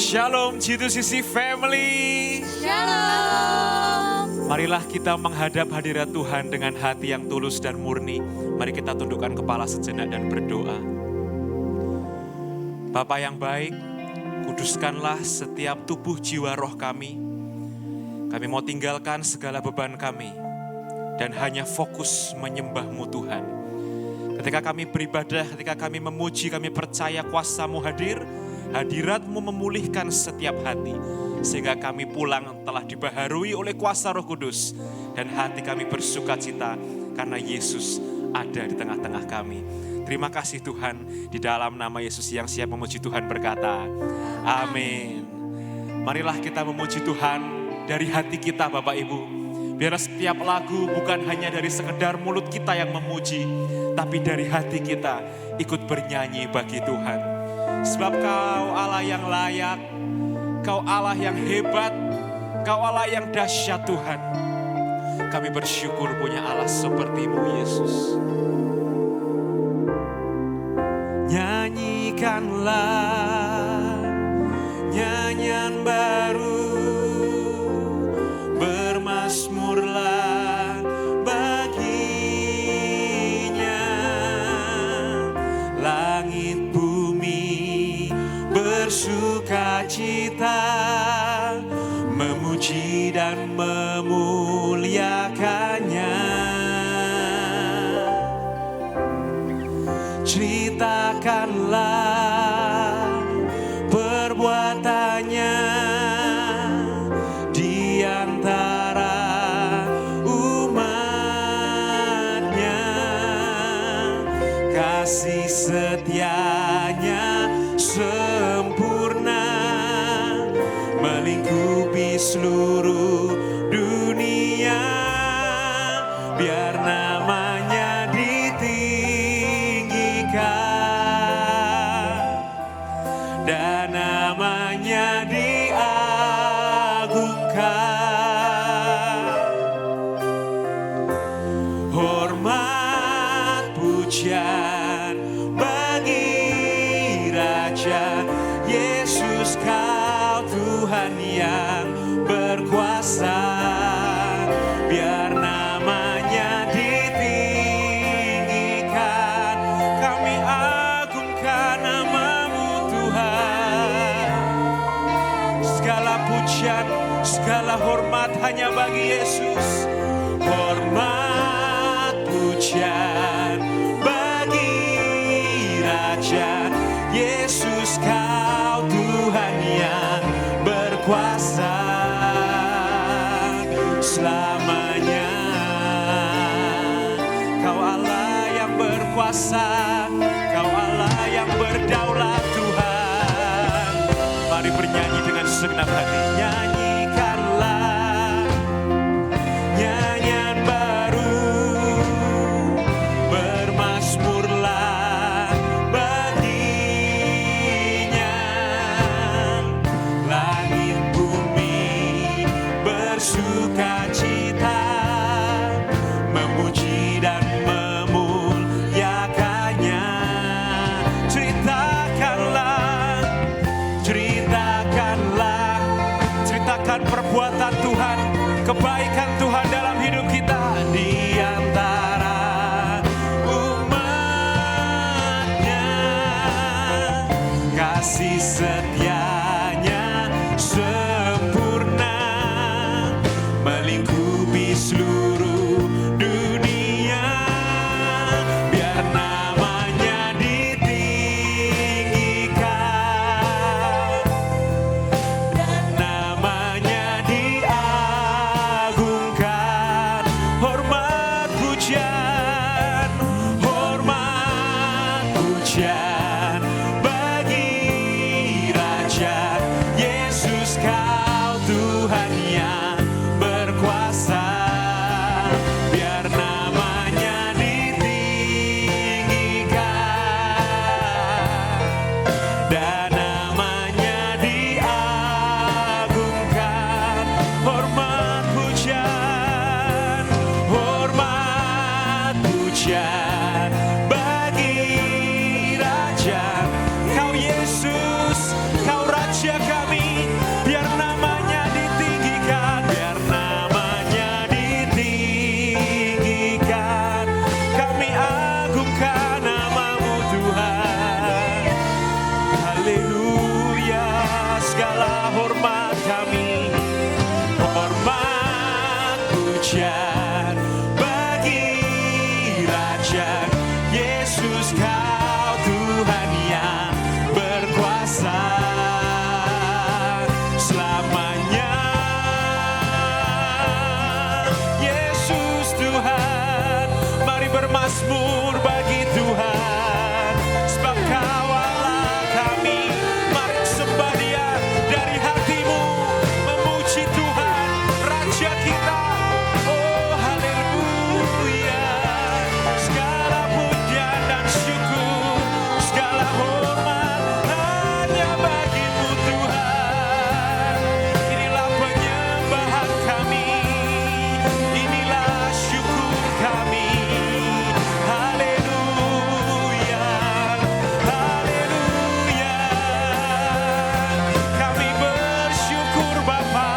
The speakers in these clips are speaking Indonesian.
Shalom G2CC Family. Shalom. Marilah kita menghadap hadirat Tuhan dengan hati yang tulus dan murni. Mari kita tundukkan kepala sejenak dan berdoa. Bapa yang baik, kuduskanlah setiap tubuh jiwa roh kami. Kami mau tinggalkan segala beban kami dan hanya fokus menyembah-Mu Tuhan. Ketika kami beribadah, ketika kami memuji, kami percaya kuasa-Mu hadir. Hadirat-Mu memulihkan setiap hati, sehingga kami pulang telah dibaharui oleh kuasa Roh Kudus, dan hati kami bersuka cita karena Yesus ada di tengah-tengah kami. Terima kasih Tuhan, di dalam nama Yesus yang siap memuji Tuhan berkata, amin. Marilah kita memuji Tuhan dari hati kita Bapak Ibu. Biar setiap lagu bukan hanya dari sekedar mulut kita yang memuji, tapi dari hati kita ikut bernyanyi bagi Tuhan. Sebab Kau Allah yang layak, Kau Allah yang hebat, Kau Allah yang dahsyat Tuhan. Kami bersyukur punya Allah seperti-Mu Yesus. Nyanyikanlah nyanyian baru, bermazmurlah baginya. Langit bersuka cita, memuji dan memuliakannya. Ceritakanlah perbuatannya di antara umatnya. Kasih setianya sempurna, melingkupi seluruh dunia. Biar namanya ditinggikan dan namanya diagungkan. Hormat pujian bagi Raja Yesus, Kau Tuhan yang berkuasa. Biar namanya ditinggikan, kami agungkan nama-Mu Tuhan. Segala pujian, segala hormat hanya bagi Yesus. Hormat pujian bagi Raja Yesus, Kau Tuhan yang berkuasa selamanya. Kau Allah yang berkuasa, Kau Allah yang berdaulat Tuhan. Mari bernyanyi dengan segenap hati. Nyanyikanlah nyanyian baru, bermazmurlah baginya. Langit bumi bersuka cita, memuji dan memuliakannya. Ceritakan perbuatan Tuhan, kebaikan Tuhan dalam hidup kita. Di antara umatnya, kasih setianya sempurna, melingkupi seluruh dunia. Biar namanya ditinggikan dan namanya diagungkan. Hormat pujian bagi Raja Yesus, Kau Tuhan yang berkuasa. Biar namanya ditinggikan dan namanya diagungkan. Hormat pujian bagi Raja. Kau Yesus, Kau Raja kami. Mazmur bagi Tuhan, sebab Kau Allah kami. Mari sembah Dia dari hatimu, memuji Tuhan, Raja kita. Oh haleluya, segala pujian dan syukur, segala hormat hanya bagimu Tuhan. Inilah penyembahan kami, inilah syukur kami. Haleluya, haleluya. Kami bersyukur Bapa,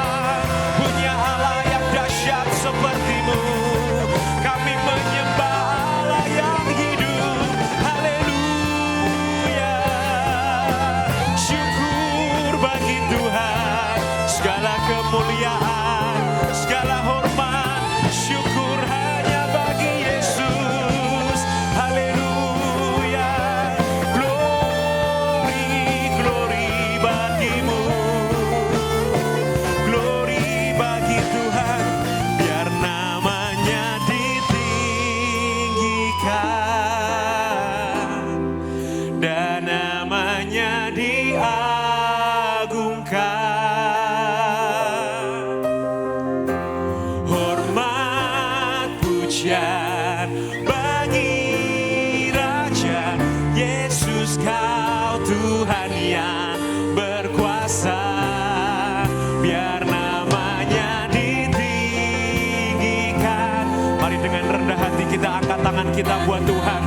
punya Allah yang dahsyat sepertimu. Kami menyembah Allah yang hidup. Haleluya, syukur bagi Tuhan. Segala kemuliaan, segala hormat, syukur hanya bagi Yesus. Haleluya, glory, glory bagimu. Glory bagi Tuhan, biar namanya ditinggikan dan namanya diagungkan. Hormat pujian bagi Raja Yesus, Kau Tuhan yang berkuasa, biar namanya ditinggikan. Mari dengan rendah hati kita angkat tangan kita buat Tuhan.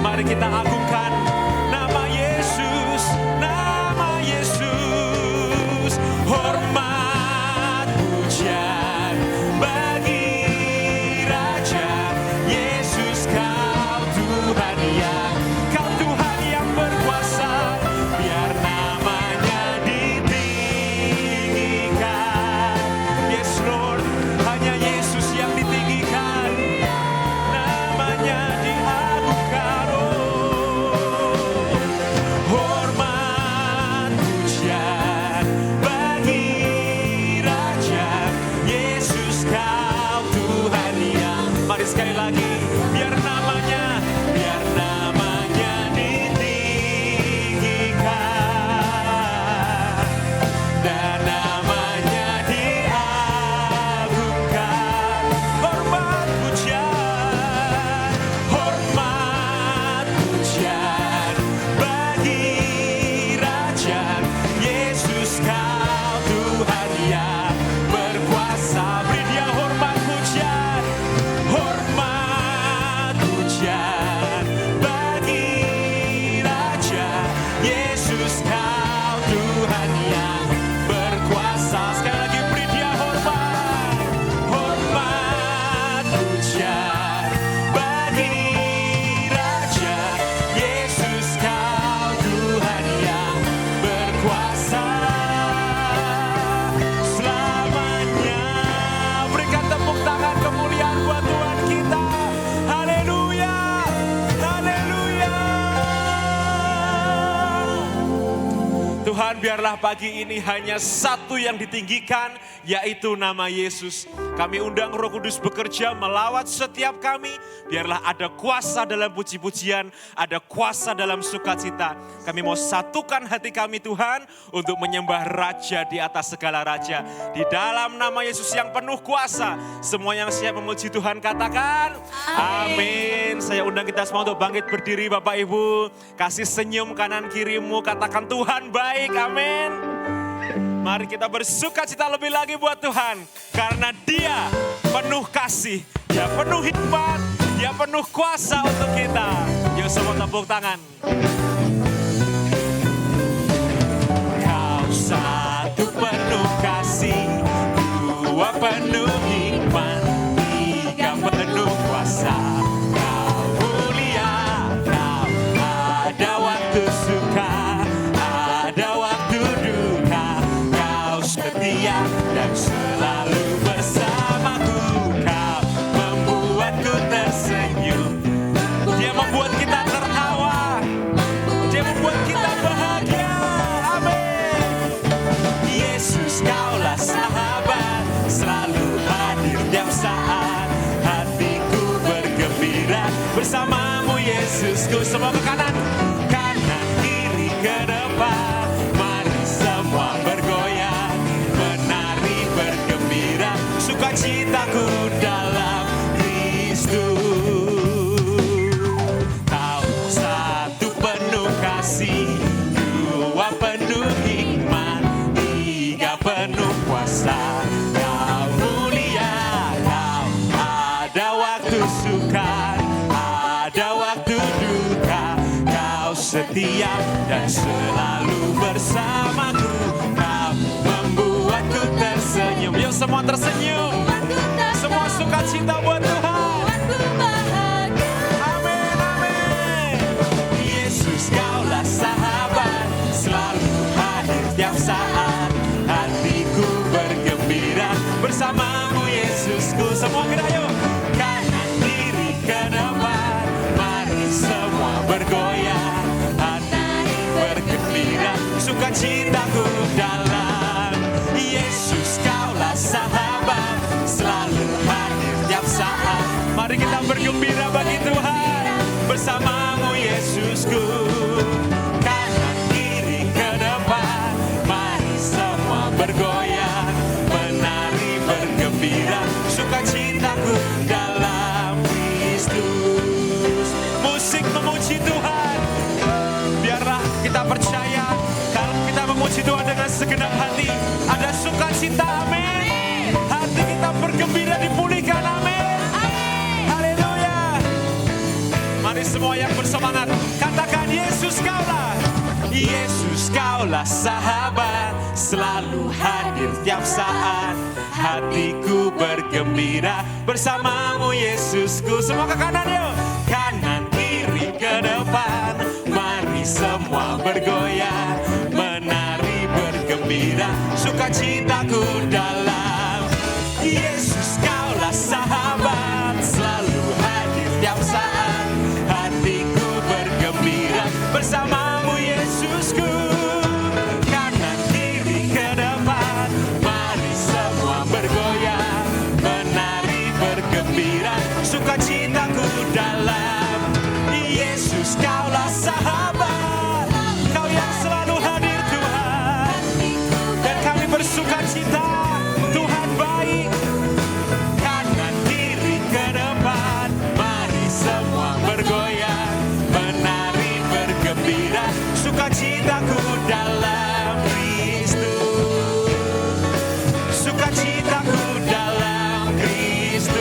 Mari kita agungkan nama Yesus, nama Yesus. Hormat pujian bagi Raja Yesus, Kau Tuhan yang berkuasa, biar namanya ditinggikan. Yes Lord, hanya Yesus yang ditinggikan, namanya diagungkan. Hormat pujian bagi Raja Yesus, Kau Tuhan yang. Mari sekali lagi, biar namanya ditinggikan dan namanya diagungkan. Hormat pujian bagi Raja Yesus, Kau Tuhan yang berkuasa. Beri Dia hormat pujian bagi Raja Yesus, Kau Tuhan yang berkuasa. Sekali lagi beri Dia hormat pujian bagi Raja Yesus, Kau Tuhan yang berkuasa selamanya. Berikan tepuk tangan kemuliaan buat Tuhan kita. Haleluya, haleluya. Tuhan, biarlah pagi ini hanya satu yang ditinggikan, yaitu nama Yesus. Kami undang Roh Kudus bekerja melawat setiap kami. Biarlah ada kuasa dalam puji-pujian, ada kuasa dalam sukacita. Kami mau satukan hati kami Tuhan untuk menyembah Raja di atas segala raja. Di dalam nama Yesus yang penuh kuasa, semua yang siap memuji Tuhan katakan amin. Saya undang kita semua untuk bangkit berdiri Bapak Ibu. Kasih senyum kanan kirimu, katakan Tuhan baik, amin. Mari kita bersukacita lebih lagi buat Tuhan. Karena Dia penuh kasih, Dia penuh hikmat, Dia penuh kuasa untuk kita. Yuk semua tepuk tangan. Kau satu penuh kasih, dua penuh hikmat, tiga penuh kuasa. Kau mulia, Kau ada waktu suka, ada waktu duka. Kau setia dan selalu bersamaku. Kau membuatku tersenyum, Dia membuat kita tertawa. bersamamu Yesusku. Semua ke kanan, kanan kiri ke depan, mari semua bergoyang, menari bergembira, sukacitaku dalam Kristus. Kau satu penuh kasih, dua penuh hikmat, tiga penuh kuasa. Kau mulia, kau ada waktu suka, ada waktu duka. Kau setia dan selalu bersamaku. Kau membuatku tersenyum. Yuk semua tersenyum. Semua sukacita buat Tuhan. Amin, amin. Yesus, Kaulah sahabat, selalu hadir tiap saat. Hatiku bergembira bersamamu Yesusku. Semua gerak yuk. Kanan kiri ke depan, mari semua bergoyang. Hati bergembira, sukacitaku dalam Yesus. Kaulah sahabat, selalu hadir tiap saat. Mari kita bergembira bagi Tuhan bersamamu Yesusku. Kanan kiri ke depan, mari semua bergoyang, menari bergembira, sukacitaku dalam Kristus. Musik memuji Tuhan. Biarlah kita percaya kalau kita memuji Tuhan dengan segenap hati, ada sukacita, amin. Hati kita bergembira dipulihkan, amin. Haleluya. Mari semua yang bersemangat katakan Yesus Kaulah. Yesus Kaulah sahabat, selalu hadir tiap saat. Hatiku bergembira bersamamu Yesusku. Semua ke kanan yuk. Kanan kiri ke depan, mari semua bergoyang, menari bergembira, sukacitaku dalam Yesus. Kaulah sahabat, selalu hadir tiap saat. Hatiku bergembira bersamamu Yesusku. Kanan kiri ke depan, mari semua bergoyang, menari bergembira, sukacitaku dalam Yesus. Kaulah sahabat, Kau yang selalu hadir Tuhan, dan kami bersukacita. Tuhan baik. Kanan kiri ke depan, mari semua bergoyang, menari bergembira, sukacitaku dalam Kristus. Sukacitaku dalam Kristus.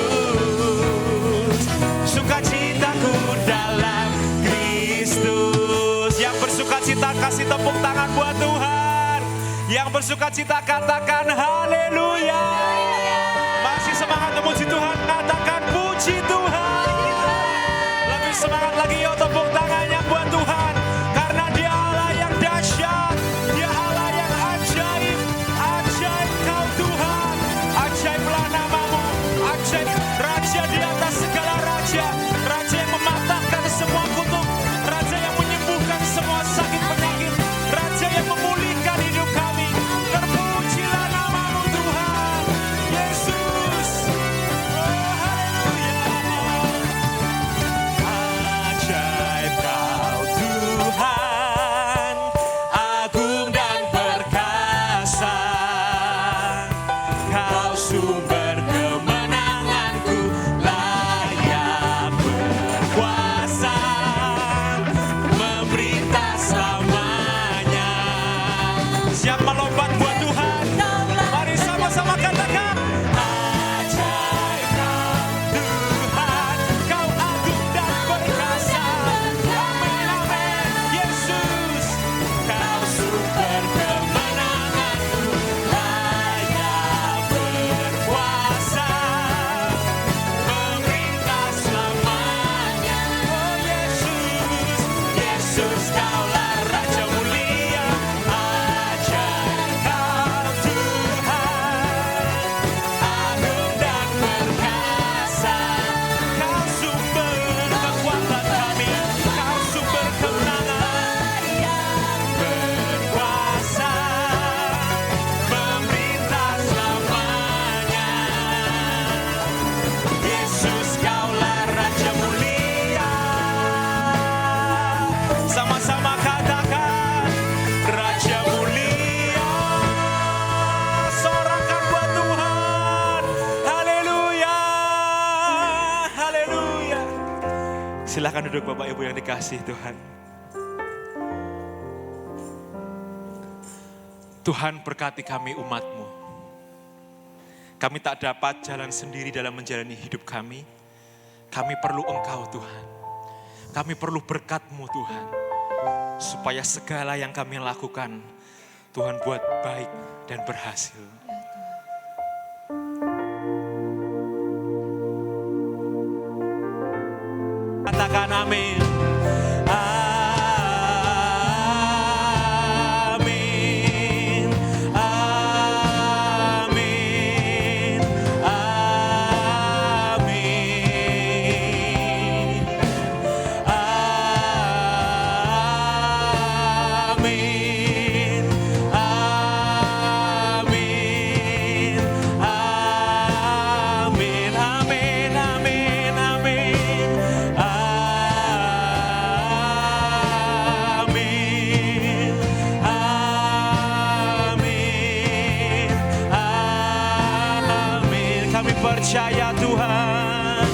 Sukacitaku dalam Kristus. Yang bersukacita kasih tepuk tangan buat Tuhan. Yang bersukacita katakan haleluya. Masih semangat memuji Tuhan, katakan puji Tuhan. Lebih semangat lagi yuk, tepuk tangannya buat Tuhan. Karena Dia Allah yang dahsyat, Dia Allah yang ajaib. Ajaib Kau Tuhan, ajaiblah namamu. Ajaib, Raja di atas segala raja. Raja yang mematahkan semua kutuk, Raja yang menyembuhkan semua sakit penyakit, Raja yang memulihkan hidup kami. Terpujilah namamu Tuhan. Silakan duduk Bapak Ibu yang dikasihi Tuhan. Tuhan berkati kami umat-Mu. Kami tak dapat jalan sendiri dalam menjalani hidup kami. Kami perlu Engkau Tuhan. Kami perlu berkat-Mu Tuhan. Supaya segala yang kami lakukan, Tuhan buat baik dan berhasil. Katakan amin. Amin. Amin. Amin. Amin. Amin. Amin. Amin. Amin. Amin. Kami percaya Tuhan.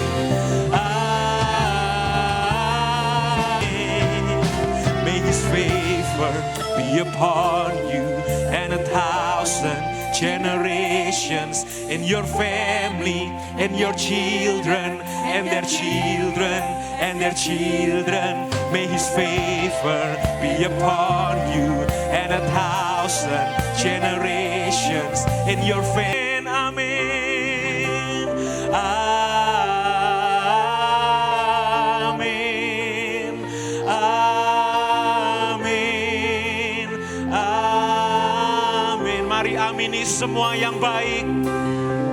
May His favor be upon you and 1,000 generations in your family and your children and their children and their children. May His favor be upon you and 1,000 generations in your family. Amen. Amin. Amin. Amin. Mari amini semua yang baik,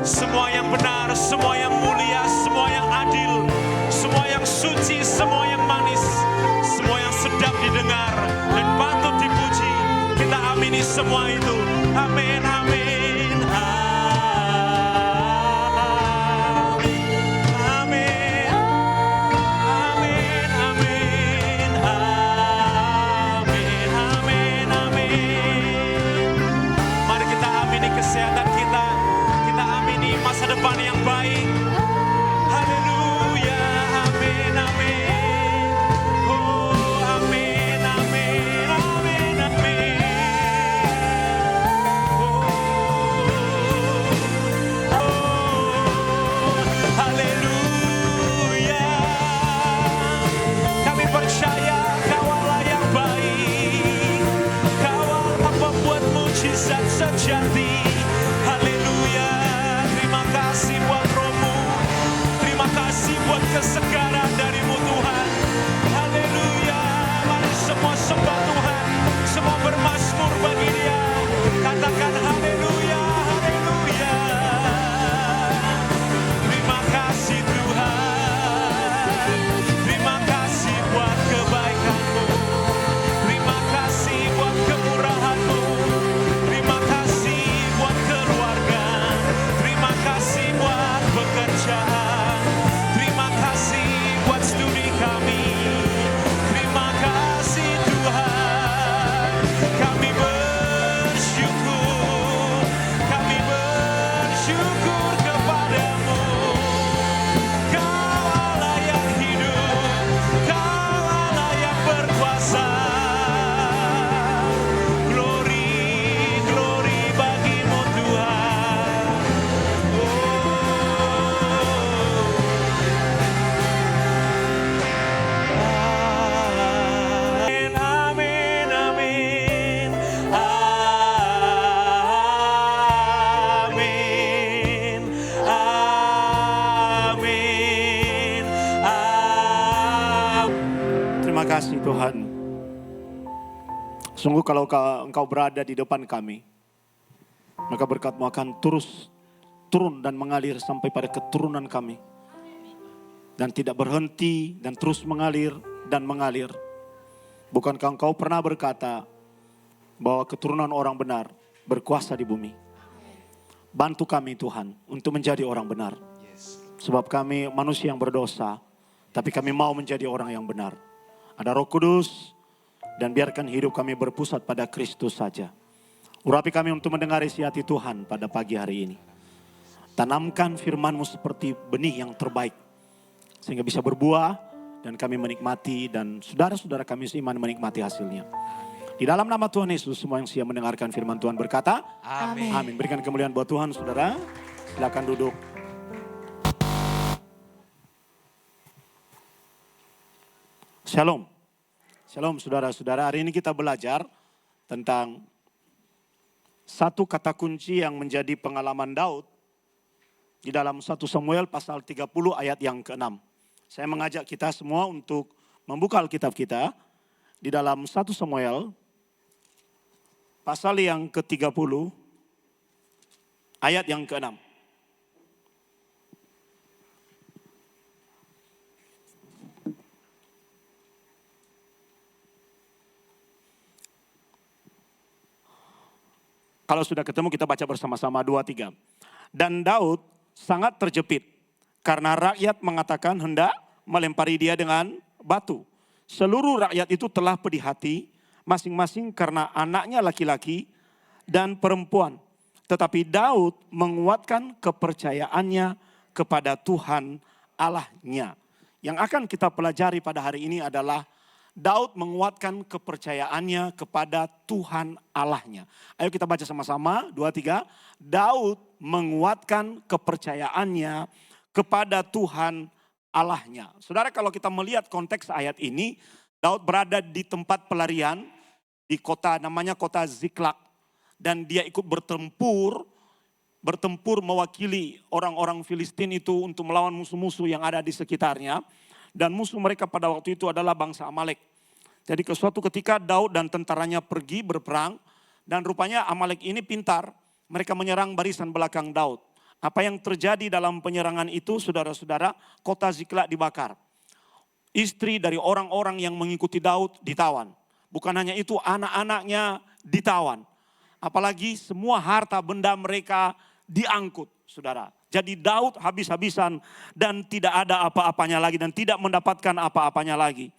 semua yang benar, semua yang mulia, semua yang adil, semua yang suci, semua yang manis, semua yang sedap didengar dan patut dipuji. Kita amini semua itu. Amin. Amin. Kesehatan kita amini masa depan yang baik. Haleluya, amin, amin. Oh, amin, amin, amin, amin. Haleluya. Kami percaya Kaulah yang baik, Kaulah pembuat mujizat sejati. Buat kesegaran darimu Tuhan. Haleluya. Mari semua sembah Tuhan, semua bermazmur bagi Dia. Katakan haleluya, haleluya. Terima kasih Tuhan. Terima kasih buat kebaikan-Mu. Terima kasih buat kemurahan-Mu. Terima kasih buat keluarga. Terima kasih buat pekerjaan. Buat studi kami, terima kasih Tuhan. Kami bersyukur kepadamu. Kau Allah yang hidup, Kau Allah yang berkuasa. Glory, glory bagimu Tuhan. Terima kasih Tuhan. Sungguh kalau Engkau berada di depan kami, maka berkat-Mu akan terus turun dan mengalir sampai pada keturunan kami. Dan tidak berhenti dan terus mengalir dan mengalir. Bukankah Engkau pernah berkata bahwa keturunan orang benar berkuasa di bumi? Bantu kami Tuhan untuk menjadi orang benar. Sebab kami manusia yang berdosa, tapi kami mau menjadi orang yang benar. Ada Roh Kudus, dan biarkan hidup kami berpusat pada Kristus saja. Urapi kami untuk mendengar isi hati Tuhan pada pagi hari ini. Tanamkan firman-Mu seperti benih yang terbaik, sehingga bisa berbuah dan kami menikmati dan saudara-saudara kami seiman menikmati hasilnya. Di dalam nama Tuhan Yesus, semua yang siap mendengarkan firman Tuhan berkata, Amin. amin. Berikan kemuliaan buat Tuhan, saudara. Silakan duduk. Shalom. Shalom saudara-saudara. Hari ini kita belajar tentang satu kata kunci yang menjadi pengalaman Daud di dalam 1 Samuel pasal 30 ayat yang ke-6. Saya mengajak kita semua untuk membuka Alkitab kita di dalam 1 Samuel pasal yang ke-30 ayat yang ke-6. Kalau sudah ketemu kita baca bersama-sama 2, 3. Dan Daud sangat terjepit karena rakyat mengatakan hendak melempari dia dengan batu. Seluruh rakyat itu telah pedih hati, masing-masing karena anaknya laki-laki dan perempuan. Tetapi Daud menguatkan kepercayaannya kepada Tuhan Allahnya. Yang akan kita pelajari pada hari ini adalah Daud menguatkan kepercayaannya kepada Tuhan Allahnya. Ayo kita baca sama-sama, 2, 3. Daud menguatkan kepercayaannya kepada Tuhan Allahnya. Saudara, kalau kita melihat konteks ayat ini, Daud berada di tempat pelarian, di kota namanya kota Ziklag. Dan dia ikut bertempur mewakili orang-orang Filistin itu untuk melawan musuh-musuh yang ada di sekitarnya. Dan musuh mereka pada waktu itu adalah bangsa Amalek. Jadi ke suatu ketika Daud dan tentaranya pergi berperang. Dan rupanya Amalek ini pintar, mereka menyerang barisan belakang Daud. Apa yang terjadi dalam penyerangan itu, saudara-saudara, kota Ziklag dibakar. Istri dari orang-orang yang mengikuti Daud ditawan. Bukan hanya itu, anak-anaknya ditawan. Apalagi semua harta benda mereka diangkut, saudara. Jadi Daud habis-habisan dan tidak ada apa-apanya lagi dan tidak mendapatkan apa-apanya lagi.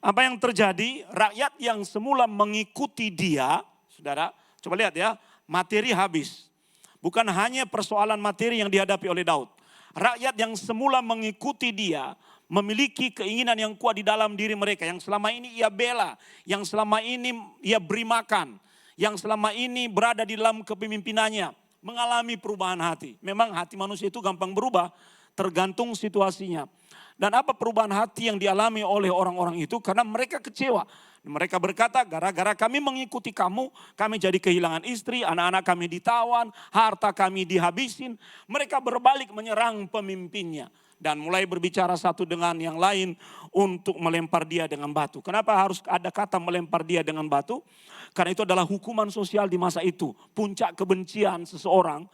Apa yang terjadi? Rakyat yang semula mengikuti dia, saudara, coba lihat ya, materi habis. Bukan hanya persoalan materi yang dihadapi oleh Daud. Rakyat yang semula mengikuti dia memiliki keinginan yang kuat di dalam diri mereka. Yang selama ini ia bela, yang selama ini ia beri makan, yang selama ini berada di dalam kepemimpinannya. Mengalami perubahan hati. Memang hati manusia itu gampang berubah, tergantung situasinya. Dan apa perubahan hati yang dialami oleh orang-orang itu? Karena mereka kecewa. Mereka berkata, gara-gara kami mengikuti kamu, kami jadi kehilangan istri, anak-anak kami ditawan, harta kami dihabisin. Mereka berbalik menyerang pemimpinnya. Dan mulai berbicara satu dengan yang lain untuk melempar dia dengan batu. Kenapa harus ada kata melempar dia dengan batu? Karena itu adalah hukuman sosial di masa itu. Puncak kebencian seseorang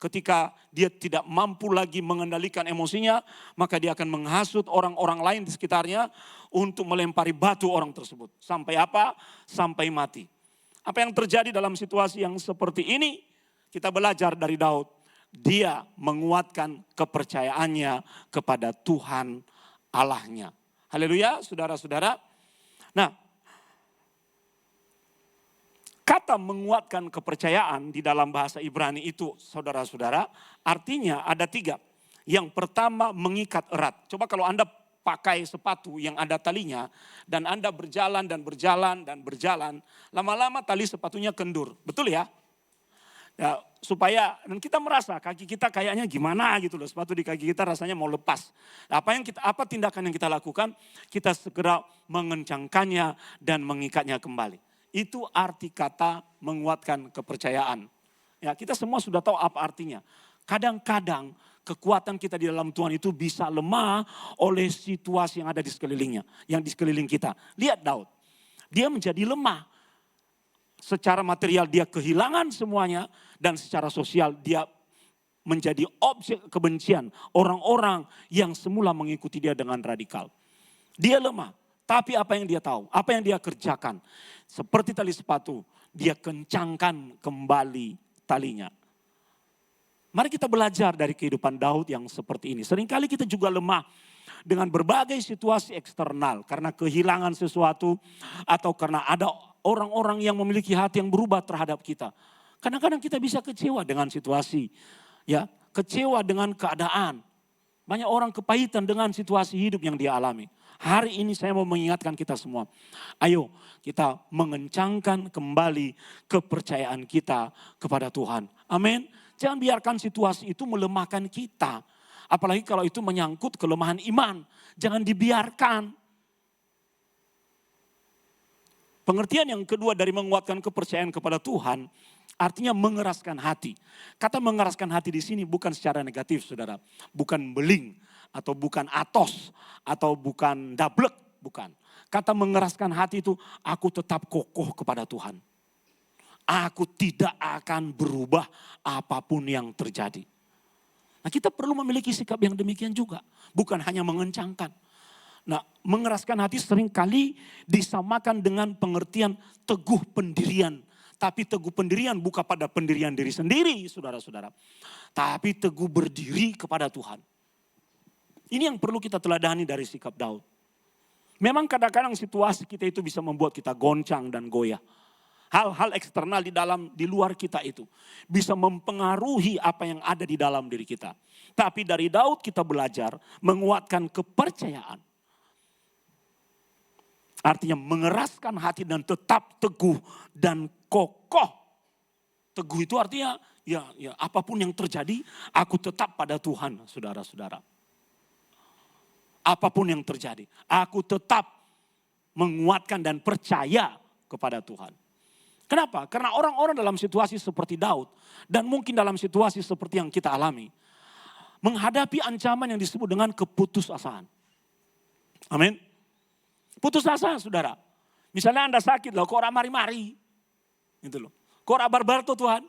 ketika dia tidak mampu lagi mengendalikan emosinya, maka dia akan menghasut orang-orang lain di sekitarnya untuk melempari batu orang tersebut. Sampai apa? Sampai mati. Apa yang terjadi dalam situasi yang seperti ini? Kita belajar dari Daud. Dia menguatkan kepercayaannya kepada Tuhan Allahnya. Haleluya, saudara-saudara. Nah, kata menguatkan kepercayaan di dalam bahasa Ibrani itu, saudara-saudara, artinya ada 3. Yang pertama, mengikat erat. Coba kalau Anda pakai sepatu yang ada talinya, dan Anda berjalan dan berjalan dan berjalan, lama-lama tali sepatunya kendur. Betul ya? Ya, supaya dan kita merasa kaki kita kayaknya gimana gitu loh, sepatu di kaki kita rasanya mau lepas. Apa tindakan yang kita lakukan? Kita segera mengencangkannya dan mengikatnya kembali. Itu arti kata menguatkan kepercayaan. Ya, kita semua sudah tahu apa artinya. Kadang-kadang kekuatan kita di dalam Tuhan itu bisa lemah oleh situasi yang ada di sekelilingnya, yang di sekeliling kita. Lihat Daud, dia menjadi lemah. Secara material dia kehilangan semuanya dan secara sosial dia menjadi objek kebencian orang-orang yang semula mengikuti dia dengan radikal. Dia lemah, tapi apa yang dia tahu, apa yang dia kerjakan, seperti tali sepatu, dia kencangkan kembali talinya. Mari kita belajar dari kehidupan Daud yang seperti ini. Seringkali kita juga lemah dengan berbagai situasi eksternal karena kehilangan sesuatu atau karena ada orang-orang yang memiliki hati yang berubah terhadap kita. Kadang-kadang kita bisa kecewa dengan situasi, ya, kecewa dengan keadaan. Banyak orang kepahitan dengan situasi hidup yang dia alami. Hari ini saya mau mengingatkan kita semua. Ayo kita mengencangkan kembali kepercayaan kita kepada Tuhan. Amin. Jangan biarkan situasi itu melemahkan kita. Apalagi kalau itu menyangkut kelemahan iman. Jangan dibiarkan. Pengertian yang kedua dari menguatkan kepercayaan kepada Tuhan, artinya mengeraskan hati. Kata mengeraskan hati di sini bukan secara negatif, saudara. Bukan beling, atau bukan atos, atau bukan dablek, bukan. Kata mengeraskan hati itu, aku tetap kokoh kepada Tuhan. Aku tidak akan berubah apapun yang terjadi. Nah, kita perlu memiliki sikap yang demikian juga. Bukan hanya mengencangkan. Nah, mengeraskan hati seringkali disamakan dengan pengertian teguh pendirian. Tapi teguh pendirian bukan pada pendirian diri sendiri, saudara-saudara. Tapi teguh berdiri kepada Tuhan. Ini yang perlu kita teladani dari sikap Daud. Memang kadang-kadang situasi kita itu bisa membuat kita goncang dan goyah. Hal-hal eksternal di luar kita itu bisa mempengaruhi apa yang ada di dalam diri kita. Tapi dari Daud kita belajar menguatkan kepercayaan. Artinya mengeraskan hati dan tetap teguh dan kokoh. Teguh itu artinya ya apapun yang terjadi aku tetap pada Tuhan, saudara-saudara. Apapun yang terjadi aku tetap menguatkan dan percaya kepada Tuhan. Kenapa? Karena orang-orang dalam situasi seperti Daud dan mungkin dalam situasi seperti yang kita alami menghadapi ancaman yang disebut dengan keputusasaan. Amin. Putus asa, saudara. Misalnya Anda sakit loh, kok orang mari-mari. Gitu loh. Kok orang barbar tuh Tuhan.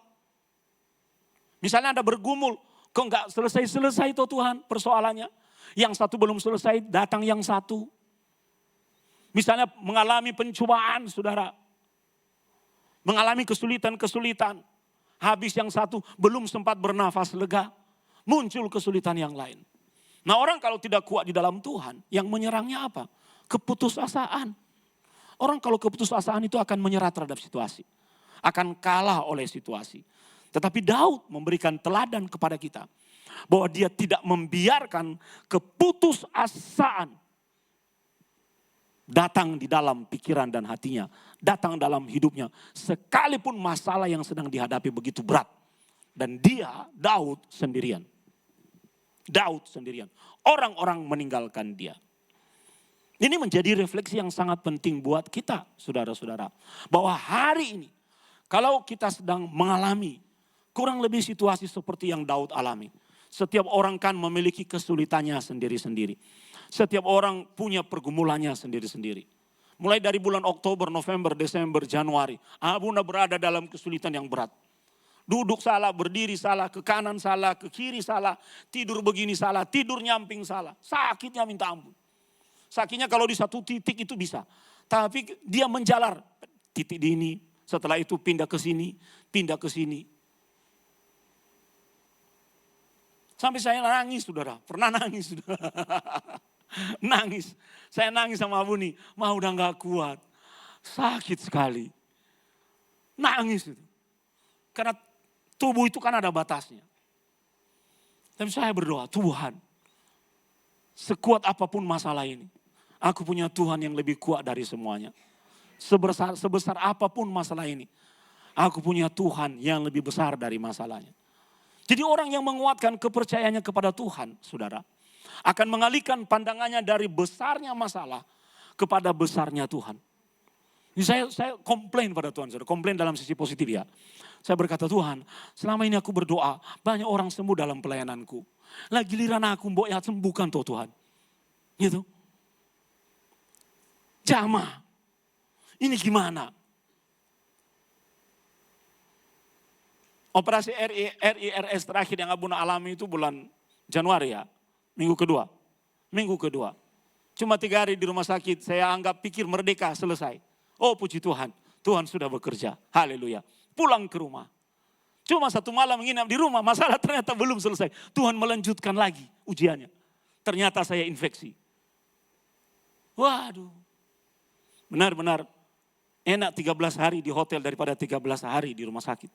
Misalnya Anda bergumul, kok enggak selesai-selesai tuh Tuhan persoalannya. Yang satu belum selesai, datang yang satu. Misalnya mengalami pencobaan, saudara. Mengalami kesulitan-kesulitan. Habis yang satu belum sempat bernafas lega. Muncul kesulitan yang lain. Nah, orang kalau tidak kuat di dalam Tuhan, yang menyerangnya apa? Keputusasaan. Orang kalau keputusasaan itu akan menyerah terhadap situasi. Akan kalah oleh situasi. Tetapi Daud memberikan teladan kepada kita. Bahwa dia tidak membiarkan keputusasaan datang di dalam pikiran dan hatinya. Datang dalam hidupnya. Sekalipun masalah yang sedang dihadapi begitu berat. Dan dia, Daud sendirian. Daud sendirian. Orang-orang meninggalkan dia. Ini menjadi refleksi yang sangat penting buat kita, saudara-saudara. Bahwa hari ini, kalau kita sedang mengalami kurang lebih situasi seperti yang Daud alami. Setiap orang kan memiliki kesulitannya sendiri-sendiri. Setiap orang punya pergumulannya sendiri-sendiri. Mulai dari bulan Oktober, November, Desember, Januari. Abuna berada dalam kesulitan yang berat. Duduk salah, berdiri salah, ke kanan salah, ke kiri salah. Tidur begini salah, tidur nyamping salah. Sakitnya minta ampun. Sakitnya kalau di satu titik itu bisa. Tapi dia menjalar. Titik di ini. Setelah itu pindah ke sini. Pindah ke sini. Sampai saya nangis, saudara. Pernah nangis, saudara. Nangis. Saya nangis sama Abu nih. Mah udah gak kuat. Sakit sekali. Nangis itu. Karena tubuh itu kan ada batasnya. Tapi saya berdoa, Tuhan. Sekuat apapun masalah ini. Aku punya Tuhan yang lebih kuat dari semuanya. Sebesar apapun masalah ini. Aku punya Tuhan yang lebih besar dari masalahnya. Jadi orang yang menguatkan kepercayaannya kepada Tuhan, saudara. Akan mengalihkan pandangannya dari besarnya masalah kepada besarnya Tuhan. Ini saya komplain pada Tuhan, saudara. Komplain dalam sisi positif ya. Saya berkata, Tuhan, selama ini aku berdoa, banyak orang sembuh dalam pelayananku. Lah giliran aku mbok ya sembuhkan tuh Tuhan. Gitu. Jamaah. Ini gimana? Operasi RIRS terakhir yang Abuna alami itu bulan Januari ya. Minggu kedua. Cuma 3 hari di rumah sakit, saya anggap pikir merdeka, selesai. Oh puji Tuhan, Tuhan sudah bekerja. Haleluya. Pulang ke rumah. Cuma 1 malam menginap di rumah, masalah ternyata belum selesai. Tuhan melanjutkan lagi ujiannya. Ternyata saya infeksi. Waduh. Benar-benar enak 13 hari di hotel daripada 13 hari di rumah sakit.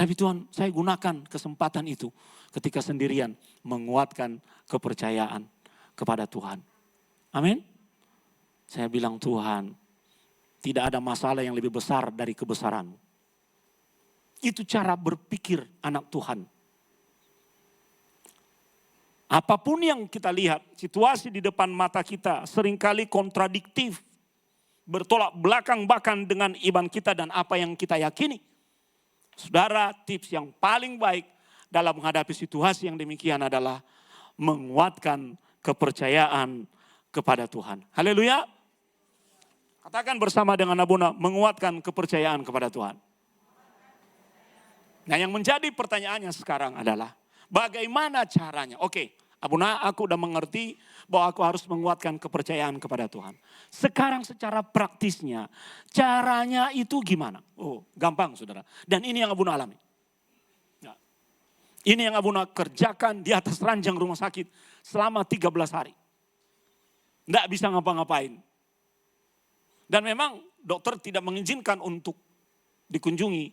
Tapi Tuhan, saya gunakan kesempatan itu ketika sendirian menguatkan kepercayaan kepada Tuhan. Amin. Saya bilang, Tuhan, tidak ada masalah yang lebih besar dari kebesaran. Itu cara berpikir anak Tuhan. Apapun yang kita lihat, situasi di depan mata kita seringkali kontradiktif, bertolak belakang bahkan dengan iman kita dan apa yang kita yakini. Saudara, tips yang paling baik dalam menghadapi situasi yang demikian adalah menguatkan kepercayaan kepada Tuhan. Haleluya. Katakan bersama dengan Abuna, menguatkan kepercayaan kepada Tuhan. Nah, yang menjadi pertanyaannya sekarang adalah bagaimana caranya? Oke, Abuna, aku udah mengerti bahwa aku harus menguatkan kepercayaan kepada Tuhan. Sekarang secara praktisnya, caranya itu gimana? Oh, gampang saudara. Dan ini yang Abuna alami. Nah, ini yang Abuna kerjakan di atas ranjang rumah sakit selama 13 hari. Nggak bisa ngapa-ngapain. Dan memang dokter tidak mengizinkan untuk dikunjungi.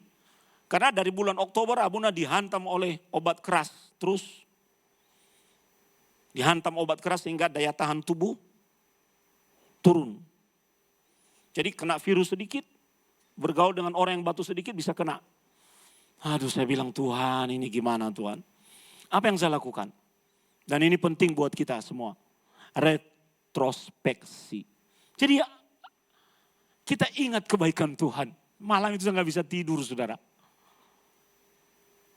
Karena dari bulan Oktober Abuna dihantam oleh obat keras terus. Dihantam obat keras sehingga daya tahan tubuh turun. Jadi kena virus sedikit, bergaul dengan orang yang batu sedikit bisa kena. Aduh, saya bilang, Tuhan, ini gimana Tuhan? Apa yang saya lakukan? Dan ini penting buat kita semua. Retrospeksi. Jadi kita ingat kebaikan Tuhan. Malam itu saya nggak bisa tidur, saudara.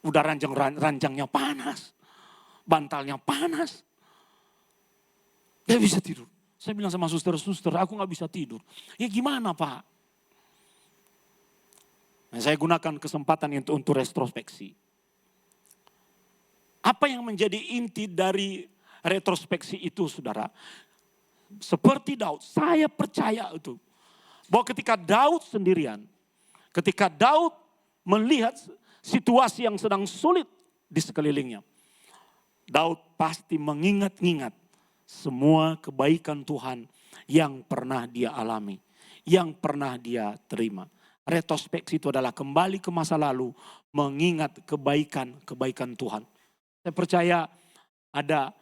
Udah ranjangnya panas. Bantalnya panas. Gak bisa tidur. Saya bilang sama suster, aku gak bisa tidur. Ya gimana Pak? Nah, saya gunakan kesempatan itu untuk retrospeksi. Apa yang menjadi inti dari retrospeksi itu saudara? Seperti Daud, saya percaya itu. Bahwa ketika Daud sendirian, ketika Daud melihat situasi yang sedang sulit di sekelilingnya, Daud pasti mengingat-ingat semua kebaikan Tuhan yang pernah dia alami, yang pernah dia terima. Retrospeksi itu adalah kembali ke masa lalu, mengingat kebaikan Tuhan. Saya percaya ada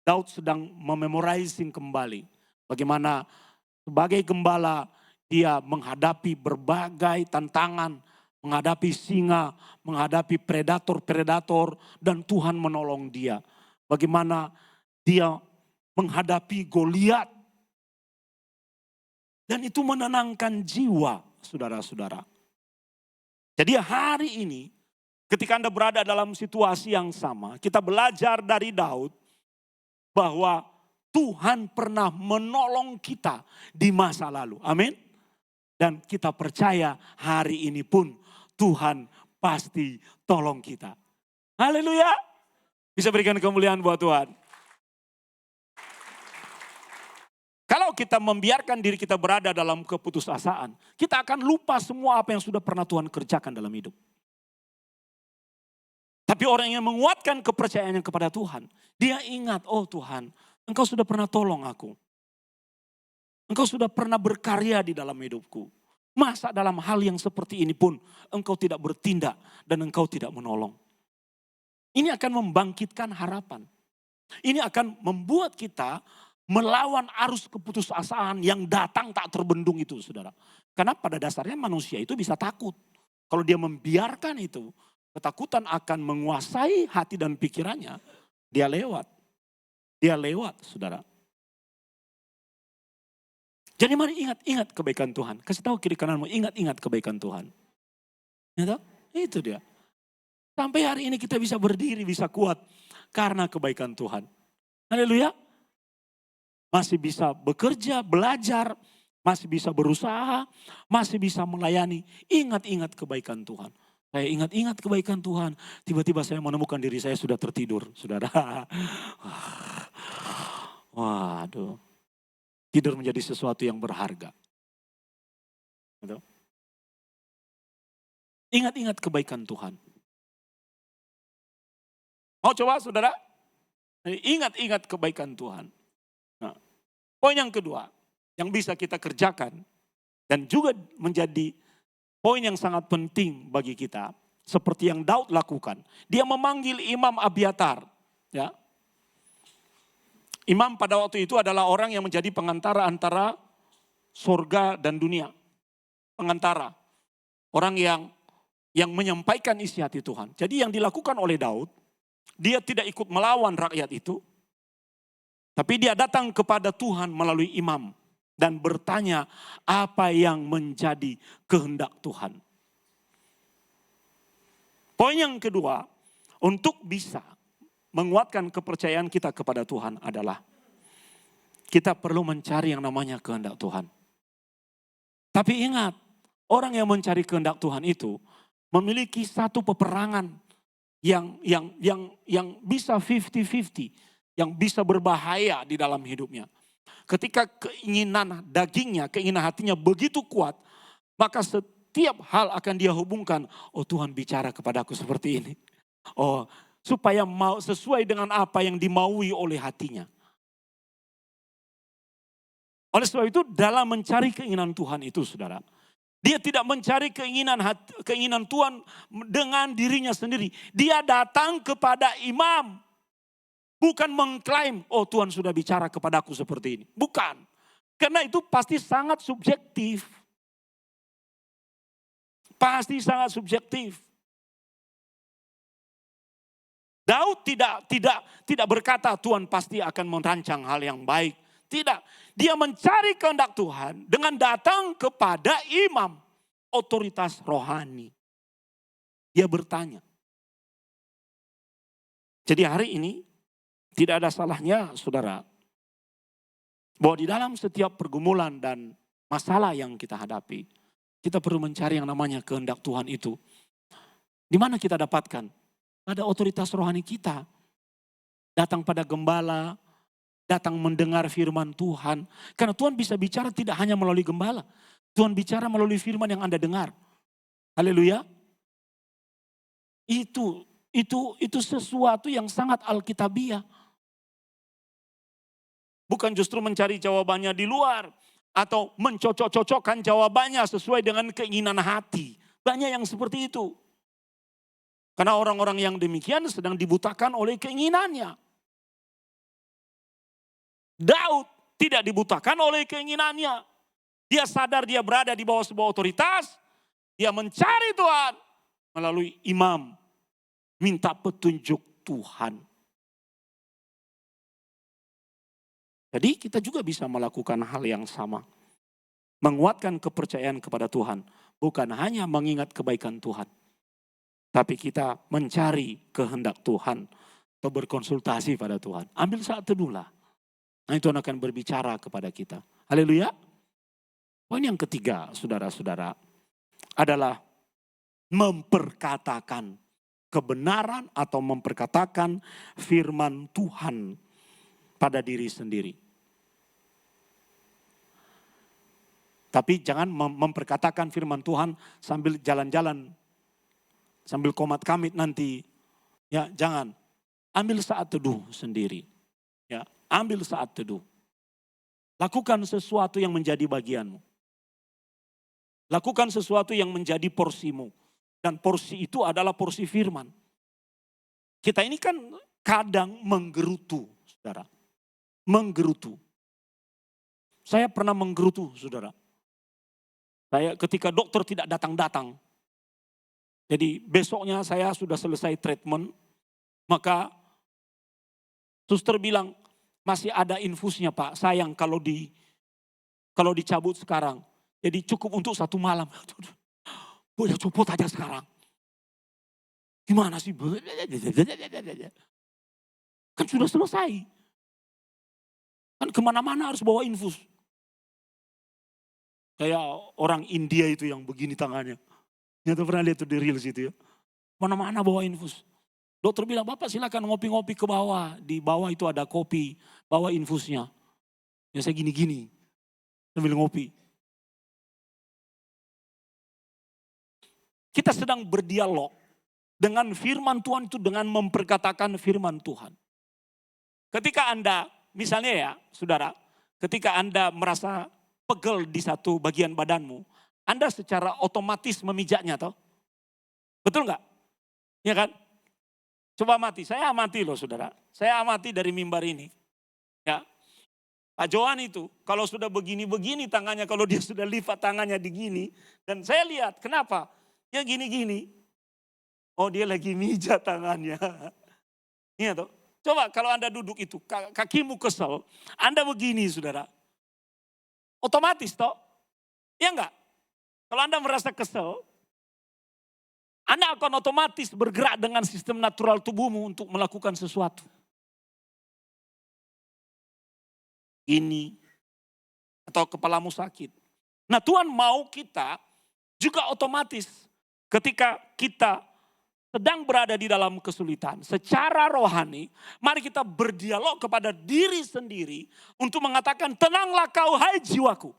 Daud sedang memorizing kembali bagaimana sebagai gembala dia menghadapi berbagai tantangan, menghadapi singa, menghadapi predator-predator, dan Tuhan menolong dia. Bagaimana dia menghadapi Goliat. Dan itu menenangkan jiwa, saudara-saudara. Jadi hari ini, ketika Anda berada dalam situasi yang sama, kita belajar dari Daud bahwa Tuhan pernah menolong kita di masa lalu. Amin. Dan kita percaya hari ini pun Tuhan pasti tolong kita. Haleluya. Bisa berikan kemuliaan buat Tuhan. Kalau kita membiarkan diri kita berada dalam keputusasaan, kita akan lupa semua apa yang sudah pernah Tuhan kerjakan dalam hidup. Tapi orang yang menguatkan kepercayaannya kepada Tuhan, dia ingat, oh Tuhan, Engkau sudah pernah tolong aku. Engkau sudah pernah berkarya di dalam hidupku. Masa dalam hal yang seperti ini pun Engkau tidak bertindak dan Engkau tidak menolong. Ini akan membangkitkan harapan. Ini akan membuat kita melawan arus keputusasaan yang datang tak terbendung itu, saudara. Karena pada dasarnya manusia itu bisa takut. Kalau dia membiarkan itu, ketakutan akan menguasai hati dan pikirannya. Dia lewat. Dia lewat, saudara. Jadi mari ingat kebaikan Tuhan. Kasih tahu kiri kananmu, ingat kebaikan Tuhan. Ya, itu dia. Sampai hari ini kita bisa berdiri, bisa kuat karena kebaikan Tuhan. Haleluya. Masih bisa bekerja, belajar, masih bisa berusaha, masih bisa melayani. Ingat kebaikan Tuhan. Saya ingat kebaikan Tuhan. Tiba-tiba saya menemukan diri saya sudah tertidur, saudara. Waduh. Tidur menjadi sesuatu yang berharga. Ingat kebaikan Tuhan. Mau coba saudara? Ingat kebaikan Tuhan. Nah, poin yang kedua yang bisa kita kerjakan dan juga menjadi poin yang sangat penting bagi kita seperti yang Daud lakukan. Dia memanggil Imam Abiatar. Ya. Imam pada waktu itu adalah orang yang menjadi pengantara antara surga dan dunia. Pengantara. Orang yang menyampaikan isi hati Tuhan. Jadi yang dilakukan oleh Daud, dia tidak ikut melawan rakyat itu. Tapi dia datang kepada Tuhan melalui imam. Dan bertanya apa yang menjadi kehendak Tuhan. Poin yang kedua, untuk bisa menguatkan kepercayaan kita kepada Tuhan adalah kita perlu mencari yang namanya kehendak Tuhan. Tapi ingat, orang yang mencari kehendak Tuhan itu memiliki satu peperangan yang bisa 50-50, yang bisa berbahaya di dalam hidupnya. Ketika keinginan dagingnya, keinginan hatinya begitu kuat, maka setiap hal akan dia hubungkan, oh Tuhan bicara kepadaku seperti ini. Oh, supaya mau sesuai dengan apa yang dimaui oleh hatinya. Oleh sebab itu dalam mencari keinginan Tuhan itu saudara, dia tidak mencari keinginan Tuhan dengan dirinya sendiri. Dia datang kepada imam. Bukan mengklaim, oh Tuhan sudah bicara kepadaku seperti ini. Bukan. Karena itu pasti sangat subjektif. Pasti sangat subjektif. Daud tidak berkata Tuhan pasti akan merancang hal yang baik. Tidak. Dia mencari kehendak Tuhan dengan datang kepada imam, otoritas rohani. Dia bertanya. Jadi hari ini tidak ada salahnya saudara, bahwa di dalam setiap pergumulan dan masalah yang kita hadapi, kita perlu mencari yang namanya kehendak Tuhan itu. Di mana kita dapatkan? Pada otoritas rohani kita. Datang pada gembala, datang mendengar firman Tuhan. Karena Tuhan bisa bicara tidak hanya melalui gembala. Tuhan bicara melalui firman yang Anda dengar. Haleluya. Itu sesuatu yang sangat alkitabiah. Bukan justru mencari jawabannya di luar. Atau mencocok-cocokkan jawabannya sesuai dengan keinginan hati. Banyak yang seperti itu. Karena orang-orang yang demikian sedang dibutakan oleh keinginannya. Daud tidak dibutakan oleh keinginannya. Dia sadar dia berada di bawah sebuah otoritas. Dia mencari Tuhan melalui imam. Minta petunjuk Tuhan. Jadi kita juga bisa melakukan hal yang sama. Menguatkan kepercayaan kepada Tuhan. Bukan hanya mengingat kebaikan Tuhan. Tapi kita mencari kehendak Tuhan. Atau berkonsultasi pada Tuhan. Ambil saat teduhlah. Nah Tuhan akan berbicara kepada kita. Haleluya. Poin yang ketiga saudara-saudara. Adalah memperkatakan kebenaran atau memperkatakan firman Tuhan pada diri sendiri. Tapi jangan memperkatakan firman Tuhan sambil jalan-jalan. Sambil komat kamit nanti. Ya, jangan. Ambil saat teduh sendiri. Ya, ambil saat teduh. Lakukan sesuatu yang menjadi bagianmu. Lakukan sesuatu yang menjadi porsimu. Dan porsi itu adalah porsi firman. Kita ini kan kadang menggerutu, saudara. Menggerutu. Saya pernah menggerutu, saudara. Saya ketika dokter tidak datang-datang. Jadi besoknya saya sudah selesai treatment. Maka suster bilang, masih ada infusnya Pak. Sayang kalau dicabut sekarang. Jadi cukup untuk 1 malam. Boleh copot aja sekarang. Gimana sih? Kan sudah selesai. Kan kemana-mana harus bawa infus. Kayak orang India itu yang begini tangannya. Nyata pernah lihat tuh di reels itu ya. Mana-mana bawa infus. Dokter bilang, Bapak silakan ngopi-ngopi ke bawah. Di bawah itu ada kopi, bawa infusnya. Ya saya gini-gini, sambil ngopi. Kita sedang berdialog dengan firman Tuhan itu dengan memperkatakan firman Tuhan. Ketika Anda, misalnya ya saudara, ketika Anda merasa pegel di satu bagian badanmu, Anda secara otomatis memijaknya toh. Betul nggak? Ya kan? Coba amati, saya amati loh saudara. Saya amati dari mimbar ini. Ya, Pak Johan itu kalau sudah begini-begini tangannya, kalau dia sudah lipat tangannya digini. Dan saya lihat, kenapa? Ya gini-gini. Oh dia lagi mijat tangannya. Iya toh. Coba kalau Anda duduk itu, kakimu kesel, Anda begini saudara. Otomatis toh. Ya enggak? Kalau Anda merasa kesel, Anda akan otomatis bergerak dengan sistem natural tubuhmu untuk melakukan sesuatu. Ini atau kepalamu sakit. Nah Tuhan mau kita juga otomatis ketika kita sedang berada di dalam kesulitan secara rohani, mari kita berdialog kepada diri sendiri untuk mengatakan tenanglah kau hai jiwaku.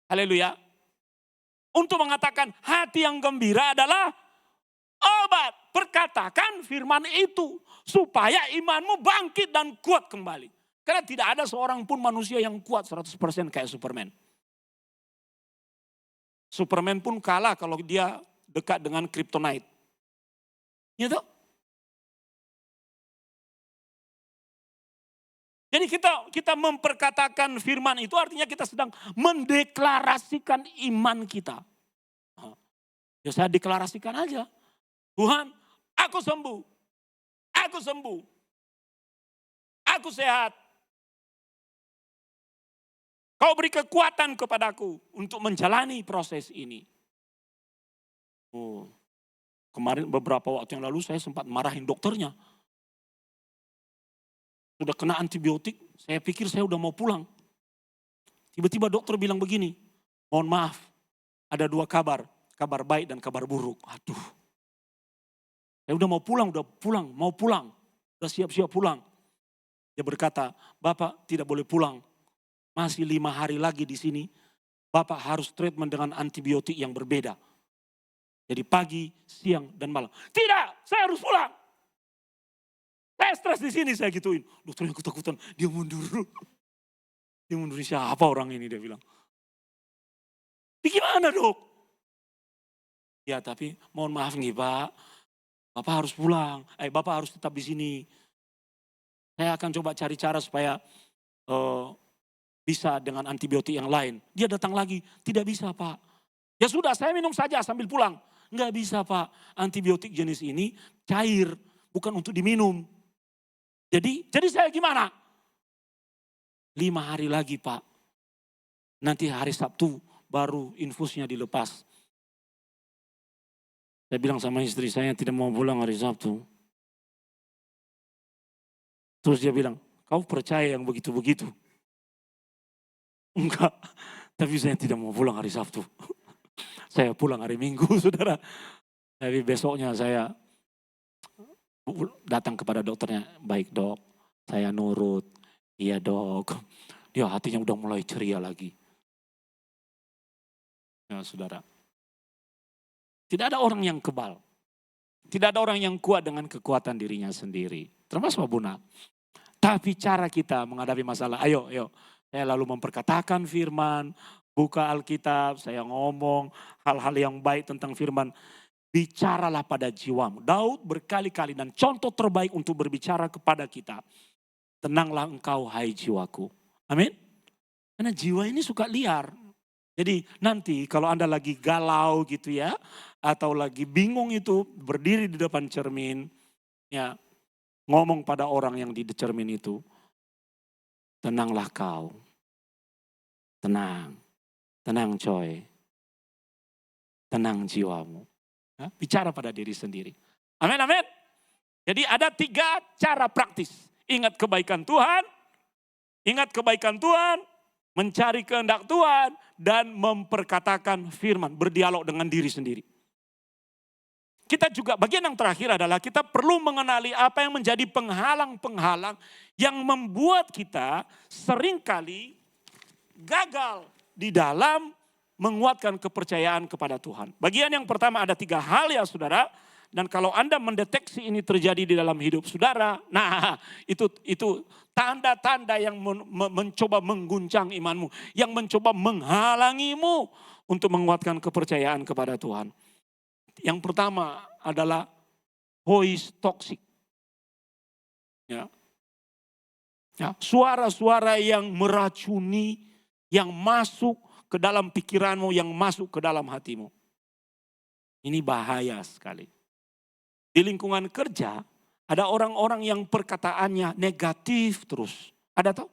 Haleluya. Untuk mengatakan hati yang gembira adalah obat. Perkatakan firman itu supaya imanmu bangkit dan kuat kembali. Karena tidak ada seorang pun manusia yang kuat 100% kayak Superman. Superman pun kalah kalau dia dekat dengan kryptonite. Gitu. Jadi kita memperkatakan firman itu artinya kita sedang mendeklarasikan iman kita. Ya saya deklarasikan aja. Tuhan, aku sembuh. Aku sembuh. Aku sehat. Kau beri kekuatan kepadaku untuk menjalani proses ini. Oh, kemarin beberapa waktu yang lalu saya sempat marahin dokternya. Sudah kena antibiotik, saya pikir saya udah mau pulang. Tiba-tiba dokter bilang begini, mohon maaf, ada 2 kabar baik dan kabar buruk. Aduh, saya udah mau pulang, udah siap-siap pulang. Dia berkata, Bapak tidak boleh pulang. Masih 5 hari lagi di sini, Bapak harus treatment dengan antibiotik yang berbeda. Jadi pagi, siang, dan malam. Tidak, saya harus pulang. Saya stres di sini, saya gituin. Dokternya ketakutan, dia mundur. Dia mundur, siapa orang ini, dia bilang. Gimana dok? Ya tapi mohon maaf nih Pak, Bapak harus pulang. Bapak harus tetap di sini. Saya akan coba cari cara supaya bisa dengan antibiotik yang lain. Dia datang lagi, tidak bisa Pak. Ya sudah saya minum saja sambil pulang. Enggak bisa Pak, antibiotik jenis ini cair, bukan untuk diminum. Jadi saya gimana? 5 hari lagi Pak, nanti hari Sabtu baru infusnya dilepas. Saya bilang sama istri saya tidak mau pulang hari Sabtu. Terus dia bilang, kau percaya yang begitu-begitu? Enggak, tapi saya tidak mau pulang hari Sabtu. Saya pulang hari Minggu, saudara. Tapi besoknya saya datang kepada dokternya. Baik dok, saya nurut. Iya dok. Dia hatinya udah mulai ceria lagi. Ya saudara. Tidak ada orang yang kebal. Tidak ada orang yang kuat dengan kekuatan dirinya sendiri. Termasuk Abuna. Tapi cara kita menghadapi masalah, ayo. Saya lalu memperkatakan firman, buka Alkitab, saya ngomong hal-hal yang baik tentang firman. Bicaralah pada jiwamu. Daud berkali-kali dan contoh terbaik untuk berbicara kepada kita. Tenanglah engkau hai jiwaku. Amin. Karena jiwa ini suka liar. Jadi nanti kalau Anda lagi galau gitu ya. Atau lagi bingung itu berdiri di depan cermin. Ya, ngomong pada orang yang di cermin itu. Tenanglah kau. Tenang coy. Tenang jiwamu. Ya, bicara pada diri sendiri. Amin. Jadi ada 3 cara praktis. Ingat kebaikan Tuhan. Mencari kehendak Tuhan. Dan memperkatakan firman. Berdialog dengan diri sendiri. Kita juga bagian yang terakhir adalah kita perlu mengenali apa yang menjadi penghalang-penghalang yang membuat kita seringkali gagal di dalam menguatkan kepercayaan kepada Tuhan. Bagian yang pertama ada 3 hal ya saudara. Dan kalau Anda mendeteksi ini terjadi di dalam hidup saudara, nah itu tanda-tanda yang mencoba mengguncang imanmu. Yang mencoba menghalangimu untuk menguatkan kepercayaan kepada Tuhan. Yang pertama adalah voice toxic. Ya. Ya, suara-suara yang meracuni, yang masuk ke dalam pikiranmu, yang masuk ke dalam hatimu. Ini bahaya sekali. Di lingkungan kerja, ada orang-orang yang perkataannya negatif terus. Ada tau?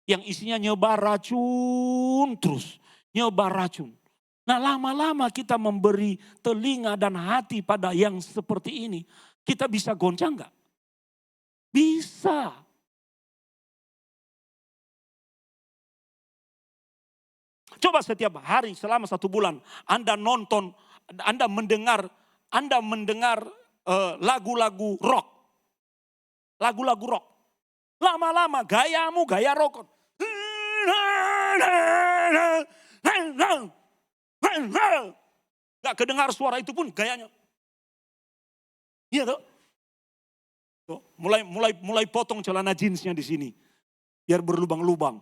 Yang isinya nyebar racun terus. Nyebar racun. Nah, lama-lama kita memberi telinga dan hati pada yang seperti ini. Kita bisa goncang gak? Bisa. Coba setiap hari selama 1 bulan Anda nonton, Anda mendengar lagu-lagu rock. Lagu-lagu rock. Lama-lama gayamu gaya rock. Gak kedengar suara itu pun gayanya. Iya tuh. Mulai potong celana jeansnya di sini. Biar berlubang-lubang.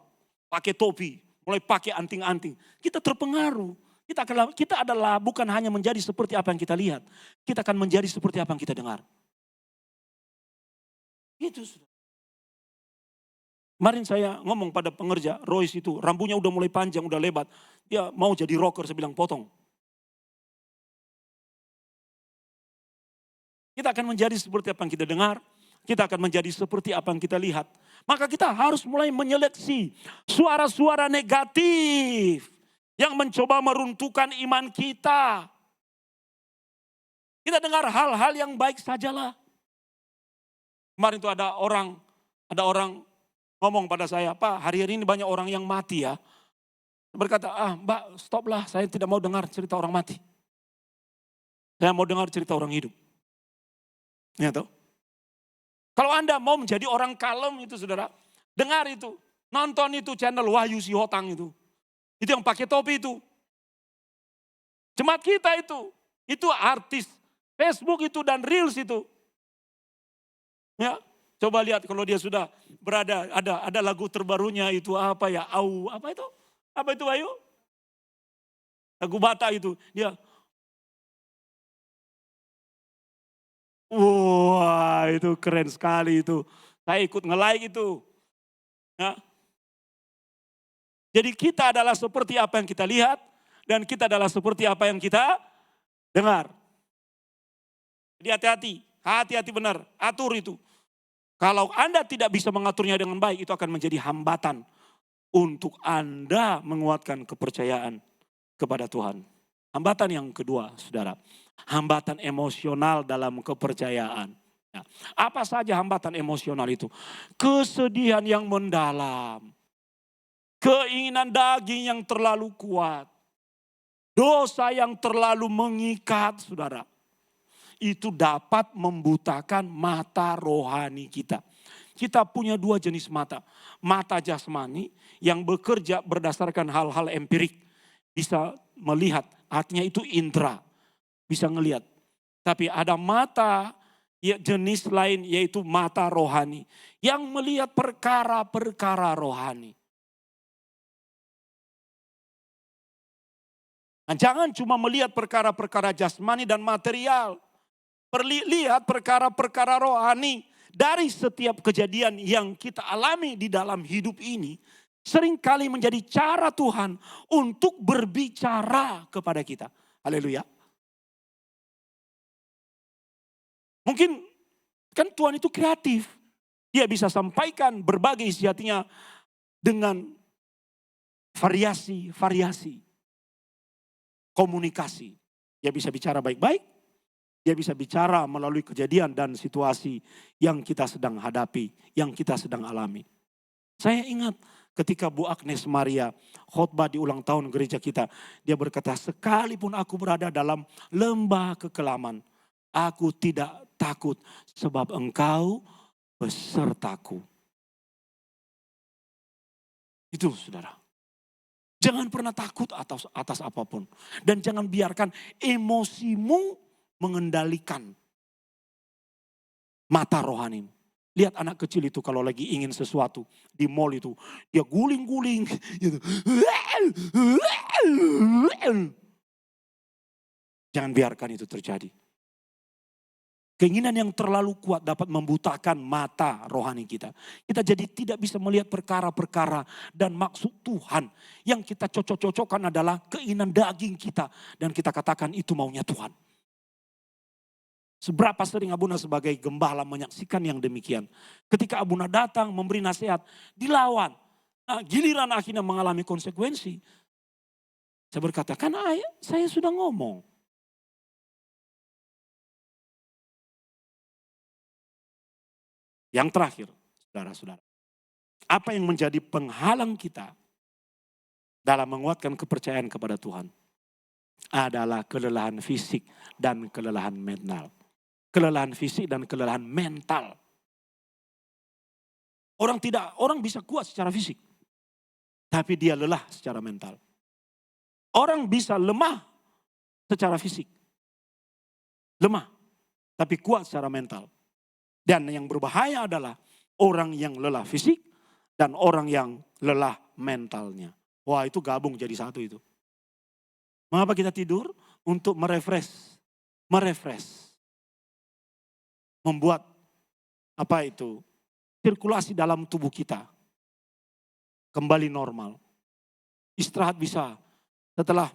Pakai topi. Mulai pakai anting-anting. Kita terpengaruh. Kita adalah bukan hanya menjadi seperti apa yang kita lihat. Kita akan menjadi seperti apa yang kita dengar. Itu sudah. Kemarin saya ngomong pada pengerja, Royce itu rambutnya udah mulai panjang, udah lebat. Dia mau jadi rocker, saya bilang potong. Kita akan menjadi seperti apa yang kita dengar. Kita akan menjadi seperti apa yang kita lihat. Maka kita harus mulai menyeleksi suara-suara negatif yang mencoba meruntuhkan iman kita. Kita dengar hal-hal yang baik sajalah. Kemarin itu ada orang ngomong pada saya, Pak, hari-hari ini banyak orang yang mati ya. Berkata, Mbak, stoplah, saya tidak mau dengar cerita orang mati. Saya mau dengar cerita orang hidup. Ya toh? Kalau Anda mau menjadi orang kalem itu saudara, dengar itu. Nonton itu channel Wahyu Sihotang itu. Itu yang pakai topi itu. Jemaat kita itu artis Facebook itu dan Reels itu. Ya, coba lihat kalau dia sudah berada, ada lagu terbarunya itu apa ya, apa itu? Apa itu Wahyu? Lagu Bata itu, dia. Wah, itu keren sekali itu. Saya ikut nge-like itu. Ya. Jadi kita adalah seperti apa yang kita lihat dan kita adalah seperti apa yang kita dengar. Jadi hati-hati benar, atur itu. Kalau Anda tidak bisa mengaturnya dengan baik, itu akan menjadi hambatan untuk Anda menguatkan kepercayaan kepada Tuhan. Hambatan yang kedua, saudara. Hambatan emosional dalam kepercayaan. Ya. Apa saja hambatan emosional itu? Kesedihan yang mendalam. Keinginan daging yang terlalu kuat. Dosa yang terlalu mengikat, saudara. Itu dapat membutakan mata rohani kita. Kita punya 2 jenis mata. Mata jasmani yang bekerja berdasarkan hal-hal empirik. Bisa melihat, artinya itu indera. Bisa ngelihat. Tapi ada mata ya, jenis lain yaitu mata rohani. Yang melihat perkara-perkara rohani. Nah, jangan cuma melihat perkara-perkara jasmani dan material. Lihat perkara-perkara rohani. Dari setiap kejadian yang kita alami di dalam hidup ini. Seringkali menjadi cara Tuhan untuk berbicara kepada kita. Haleluya. Mungkin kan Tuhan itu kreatif. Dia bisa sampaikan berbagai isi hatinya dengan variasi komunikasi. Dia bisa bicara baik-baik. Dia bisa bicara melalui kejadian dan situasi yang kita sedang hadapi, yang kita sedang alami. Saya ingat ketika Bu Agnes Maria khotbah di ulang tahun gereja kita. Dia berkata, sekalipun aku berada dalam lembah kekelaman, aku tidak takut sebab engkau besertaku. Itu saudara. Jangan pernah takut atas apapun. Dan jangan biarkan emosimu mengendalikan mata rohanimu. Lihat anak kecil itu kalau lagi ingin sesuatu di mall itu. Dia guling-guling. Gitu. Jangan biarkan itu terjadi. Keinginan yang terlalu kuat dapat membutakan mata rohani kita. Kita jadi tidak bisa melihat perkara-perkara dan maksud Tuhan. Yang kita cocok-cocokkan adalah keinginan daging kita. Dan kita katakan itu maunya Tuhan. Seberapa sering Abuna sebagai gembala menyaksikan yang demikian. Ketika Abuna datang memberi nasihat, dilawan. Nah, giliran akhirnya mengalami konsekuensi. Saya berkata, kan ayah, saya sudah ngomong. Yang terakhir, saudara-saudara. Apa yang menjadi penghalang kita dalam menguatkan kepercayaan kepada Tuhan adalah kelelahan fisik dan kelelahan mental. Kelelahan fisik dan kelelahan mental. Orang bisa kuat secara fisik, tapi dia lelah secara mental. Orang bisa lemah secara fisik, lemah, tapi kuat secara mental. Dan yang berbahaya adalah orang yang lelah fisik dan orang yang lelah mentalnya. Wah, itu gabung jadi satu itu. Mengapa kita tidur? Untuk merefresh. Membuat sirkulasi dalam tubuh kita kembali normal. Istirahat bisa. Setelah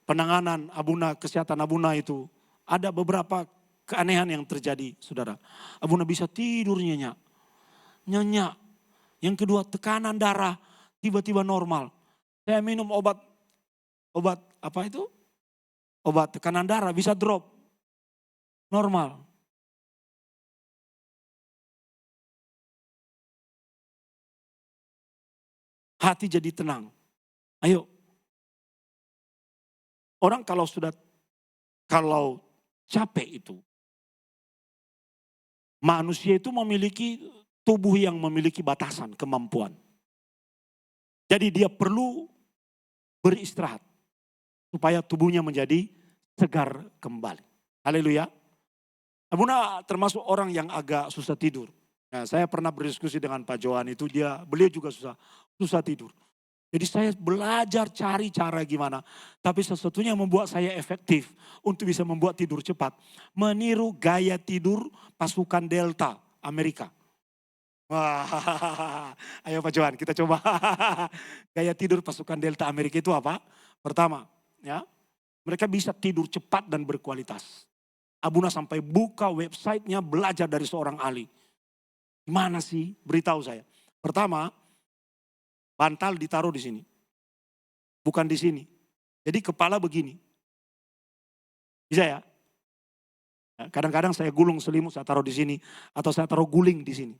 penanganan Abuna, kesehatan Abuna itu, ada beberapa keanehan yang terjadi, saudara. Abuna bisa tidur nyenyak. Yang kedua, tekanan darah tiba-tiba normal. Saya minum obat tekanan darah bisa drop. Normal. Hati jadi tenang. Ayo. Orang kalau capek itu, manusia itu memiliki tubuh yang memiliki batasan, kemampuan. Jadi dia perlu beristirahat supaya tubuhnya menjadi segar kembali. Haleluya. Abuna termasuk orang yang agak susah tidur. Nah, saya pernah berdiskusi dengan Pak Johan itu, beliau juga susah tidur. Jadi saya belajar cari cara gimana. Tapi sesungguhnya yang membuat saya efektif untuk bisa membuat tidur cepat. Meniru gaya tidur pasukan Delta Amerika. Wah, ayo Pak Johan kita coba. Gaya tidur pasukan Delta Amerika itu apa? Pertama, ya, mereka bisa tidur cepat dan berkualitas. Abuna sampai buka websitenya belajar dari seorang ahli. Gimana sih? Beritahu saya. Pertama, bantal ditaruh di sini. Bukan di sini. Jadi kepala begini. Bisa ya? Kadang-kadang saya gulung selimut, saya taruh di sini. Atau saya taruh guling di sini.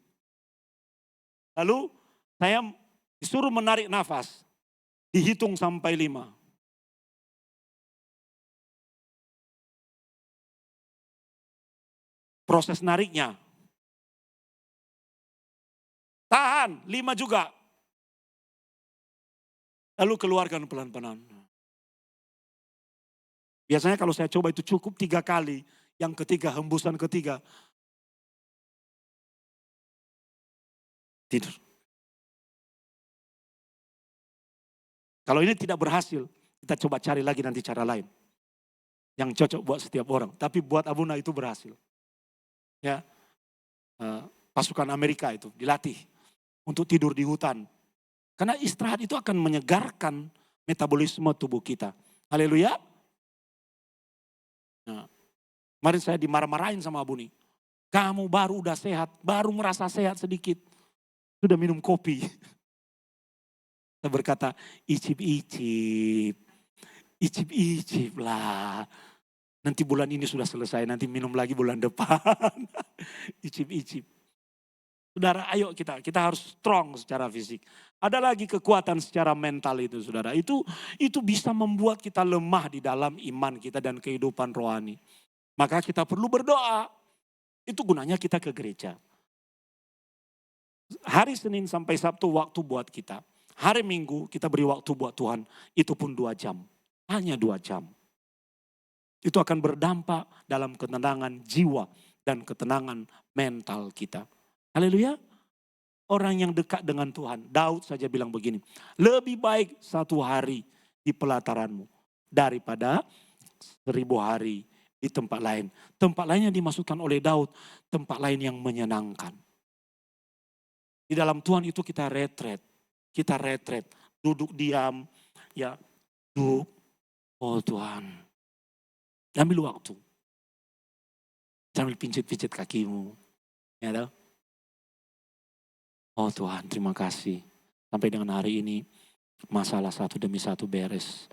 Lalu saya disuruh menarik nafas. Dihitung sampai 5. Proses nariknya. Tahan, 5 juga. Lalu keluarkan pelan-pelan. Biasanya kalau saya coba itu cukup 3 kali. Yang ketiga, hembusan ketiga. Tidur. Kalau ini tidak berhasil, kita coba cari lagi nanti cara lain. Yang cocok buat setiap orang. Tapi buat Abuna itu berhasil. Ya, pasukan Amerika itu dilatih untuk tidur di hutan. Karena istirahat itu akan menyegarkan metabolisme tubuh kita. Haleluya. Nah, kemarin saya dimarah-marahin sama Abuni. Kamu baru udah sehat, baru merasa sehat sedikit. Sudah minum kopi. Saya berkata, icip-icip lah. Nanti bulan ini sudah selesai, nanti minum lagi bulan depan. Icip-icip. Saudara, ayo kita harus strong secara fisik. Ada lagi kekuatan secara mental itu, saudara. Itu bisa membuat kita lemah di dalam iman kita dan kehidupan rohani. Maka kita perlu berdoa. Itu gunanya kita ke gereja. Hari Senin sampai Sabtu waktu buat kita. Hari Minggu kita beri waktu buat Tuhan. Itu pun 2 jam. Hanya 2 jam. Itu akan berdampak dalam ketenangan jiwa dan ketenangan mental kita. Haleluya. Orang yang dekat dengan Tuhan. Daud saja bilang begini. Lebih baik 1 hari di pelataranmu daripada 1000 hari di tempat lain. Tempat lain yang dimaksudkan oleh Daud, tempat lain yang menyenangkan. Di dalam Tuhan itu kita retret, duduk diam, ya duduk. Oh Tuhan, ambil waktu, sambil pincit-pincit kakimu, ya tahu? Oh Tuhan, terima kasih. Sampai dengan hari ini, masalah satu demi satu beres.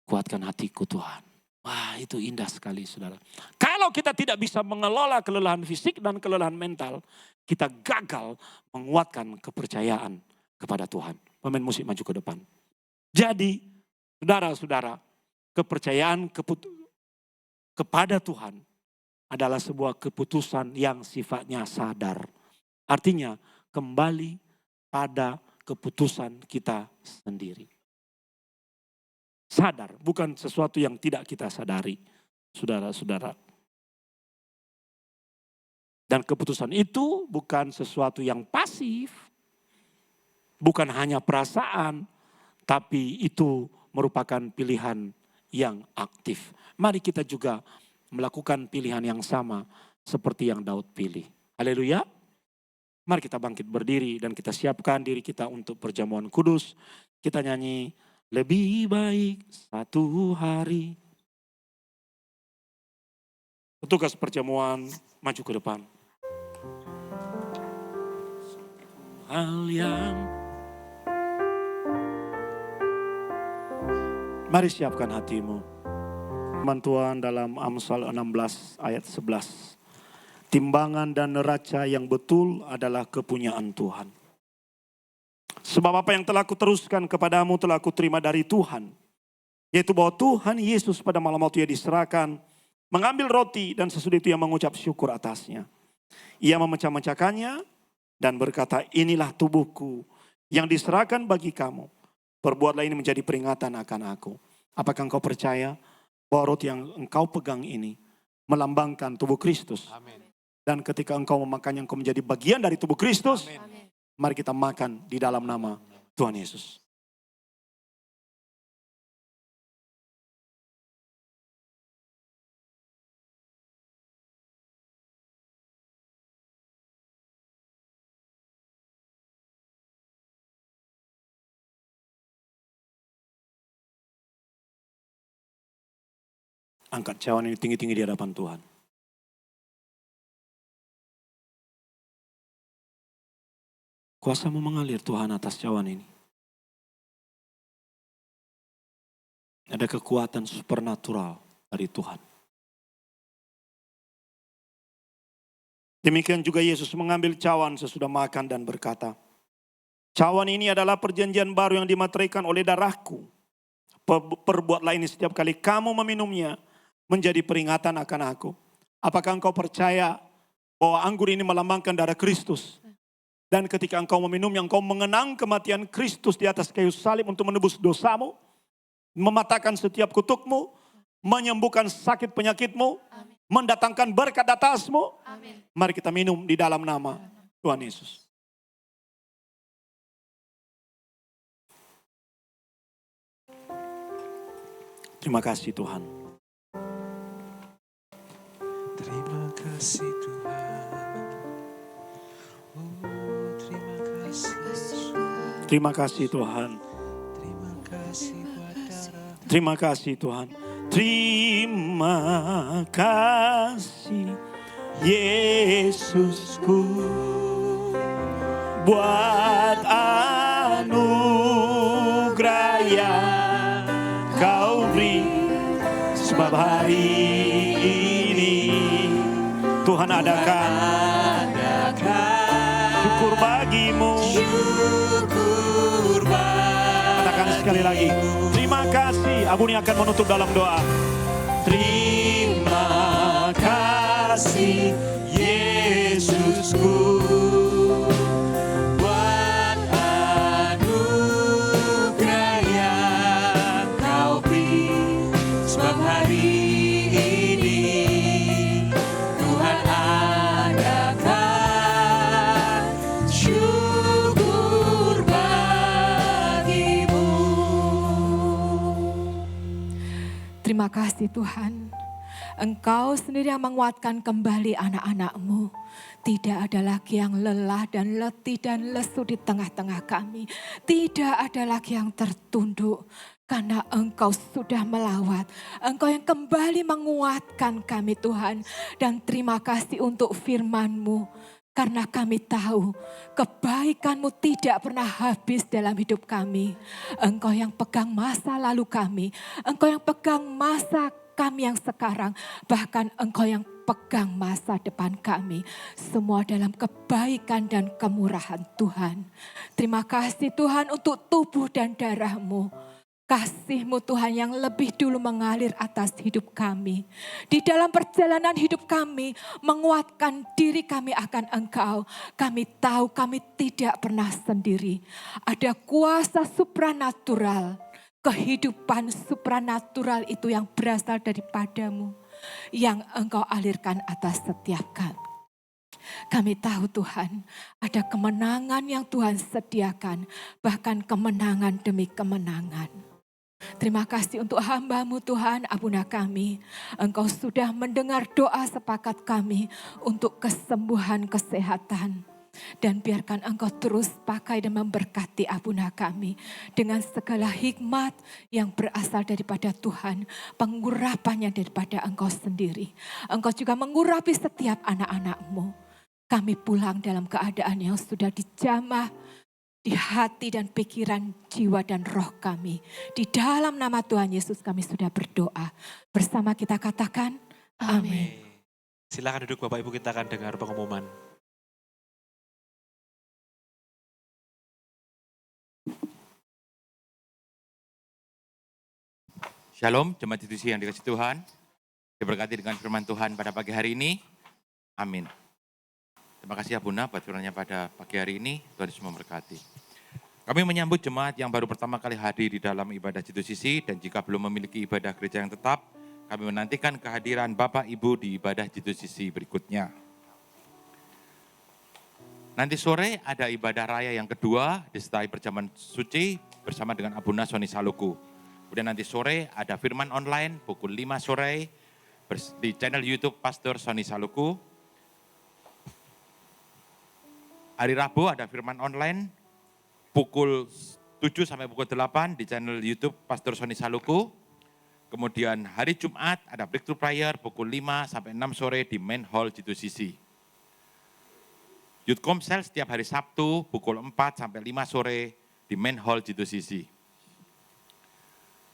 Kuatkan hatiku Tuhan. Wah, itu indah sekali saudara. Kalau kita tidak bisa mengelola kelelahan fisik dan kelelahan mental, kita gagal menguatkan kepercayaan kepada Tuhan. Pemain musik maju ke depan. Jadi, saudara-saudara, kepercayaan kepada Tuhan adalah sebuah keputusan yang sifatnya sadar. Artinya, kembali pada keputusan kita sendiri. Sadar, bukan sesuatu yang tidak kita sadari, saudara-saudara. Dan keputusan itu bukan sesuatu yang pasif, bukan hanya perasaan, tapi itu merupakan pilihan yang aktif. Mari kita juga melakukan pilihan yang sama seperti yang Daud pilih. Haleluya. Mari kita bangkit berdiri dan kita siapkan diri kita untuk perjamuan kudus. Kita nyanyi, lebih baik satu hari. Petugas perjamuan maju ke depan. Hal yang mari siapkan hatimu. Firman Tuhan dalam Amsal 16 ayat 11. Timbangan dan neraca yang betul adalah kepunyaan Tuhan. Sebab apa yang telah kuteruskan kepadamu telah kuterima dari Tuhan. Yaitu bahwa Tuhan Yesus pada malam waktu ia diserahkan, mengambil roti dan sesudah itu ia mengucap syukur atasnya. Ia memecah-mecahkannya dan berkata, inilah tubuhku yang diserahkan bagi kamu. Perbuatlah ini menjadi peringatan akan aku. Apakah engkau percaya bahwa roti yang engkau pegang ini melambangkan tubuh Kristus? Amin. Dan ketika engkau memakannya, engkau menjadi bagian dari tubuh Kristus. Amin. Mari kita makan di dalam nama Tuhan Yesus. Angkat cawan ini tinggi-tinggi di hadapan Tuhan. Kuasamu mengalir Tuhan atas cawan ini. Ada kekuatan supernatural dari Tuhan. Demikian juga Yesus mengambil cawan sesudah makan dan berkata, cawan ini adalah perjanjian baru yang dimateraikan oleh darahku. Perbuatlah ini setiap kali kamu meminumnya menjadi peringatan akan aku. Apakah engkau percaya bahwa anggur ini melambangkan darah Kristus? Dan ketika engkau meminumnya, engkau mengenang kematian Kristus di atas kayu salib untuk menebus dosamu, mematahkan setiap kutukmu, menyembuhkan sakit penyakitmu, amin, mendatangkan berkat atasmu. Amin. Mari kita minum di dalam nama Tuhan Yesus. Terima kasih Tuhan. Terima kasih Tuhan. Oh, terima kasih. Terima kasih Tuhan. Terima kasih buat darah. Terima kasih Tuhan. Terima kasih Yesusku buat anugerah yang kau beri. Sebab hari ini Tuhan adakan syukur bagimu. Katakan sekali lagi. Terima kasih. Abuni akan menutup dalam doa. Terima kasih Yesusku buat anugerah yang kau beri. Sebab hari ini Tuhan adakan syukur bagimu. Terima kasih Tuhan. Engkau sendiri yang menguatkan kembali anak-anak-Mu. Tidak ada lagi yang lelah dan letih dan lesu di tengah-tengah kami. Tidak ada lagi yang tertunduk. Karena Engkau sudah melawat. Engkau yang kembali menguatkan kami Tuhan. Dan terima kasih untuk firman-Mu. Karena kami tahu kebaikan-Mu tidak pernah habis dalam hidup kami. Engkau yang pegang masa lalu kami. Engkau yang pegang masa kami yang sekarang. Bahkan Engkau yang pegang masa depan kami. Semua dalam kebaikan dan kemurahan Tuhan. Terima kasih Tuhan untuk tubuh dan darah-Mu. Kasih-Mu Tuhan yang lebih dulu mengalir atas hidup kami. Di dalam perjalanan hidup kami, menguatkan diri kami akan Engkau. Kami tahu kami tidak pernah sendiri. Ada kuasa supranatural, kehidupan supranatural itu yang berasal daripada-Mu. Yang Engkau alirkan atas setiap kami. Kami tahu Tuhan, ada kemenangan yang Tuhan sediakan. Bahkan kemenangan demi kemenangan. Terima kasih untuk hamba-Mu Tuhan, Abuna kami. Engkau sudah mendengar doa sepakat kami untuk kesembuhan kesehatan. Dan biarkan Engkau terus pakai dan memberkati Abuna kami. Dengan segala hikmat yang berasal daripada Tuhan. Pengurapannya daripada Engkau sendiri. Engkau juga mengurapi setiap anak-anak-Mu. Kami pulang dalam keadaan yang sudah dijamah di hati dan pikiran, jiwa dan roh kami. Di dalam nama Tuhan Yesus kami sudah berdoa. Bersama kita katakan, amin. Silakan duduk Bapak Ibu, kita akan dengar pengumuman. Shalom, jemaat institusi yang dikasihi Tuhan. Diberkati dengan firman Tuhan pada pagi hari ini. Amin. Terima kasih ya Bunda buat firman-Nya pada pagi hari ini. Tuhan Yesus memberkati. Kami menyambut jemaat yang baru pertama kali hadir di dalam ibadah Jitusisi dan jika belum memiliki ibadah gereja yang tetap, kami menantikan kehadiran Bapak Ibu di ibadah Jitusisi berikutnya. Nanti sore ada ibadah raya yang kedua disertai perjamuan suci bersama dengan Abuna Soni Saluku. Kemudian nanti sore ada firman online pukul 5 sore di channel YouTube Pastor Soni Saluku. Hari Rabu ada firman online pukul 7 sampai pukul 8 di channel YouTube Pastor Soni Saluku. Kemudian hari Jumat ada breakthrough prayer pukul 5 sampai 6 sore di main hall Jitusisi. Youth Komsel setiap hari Sabtu pukul 4 sampai 5 sore di main hall Jitusisi.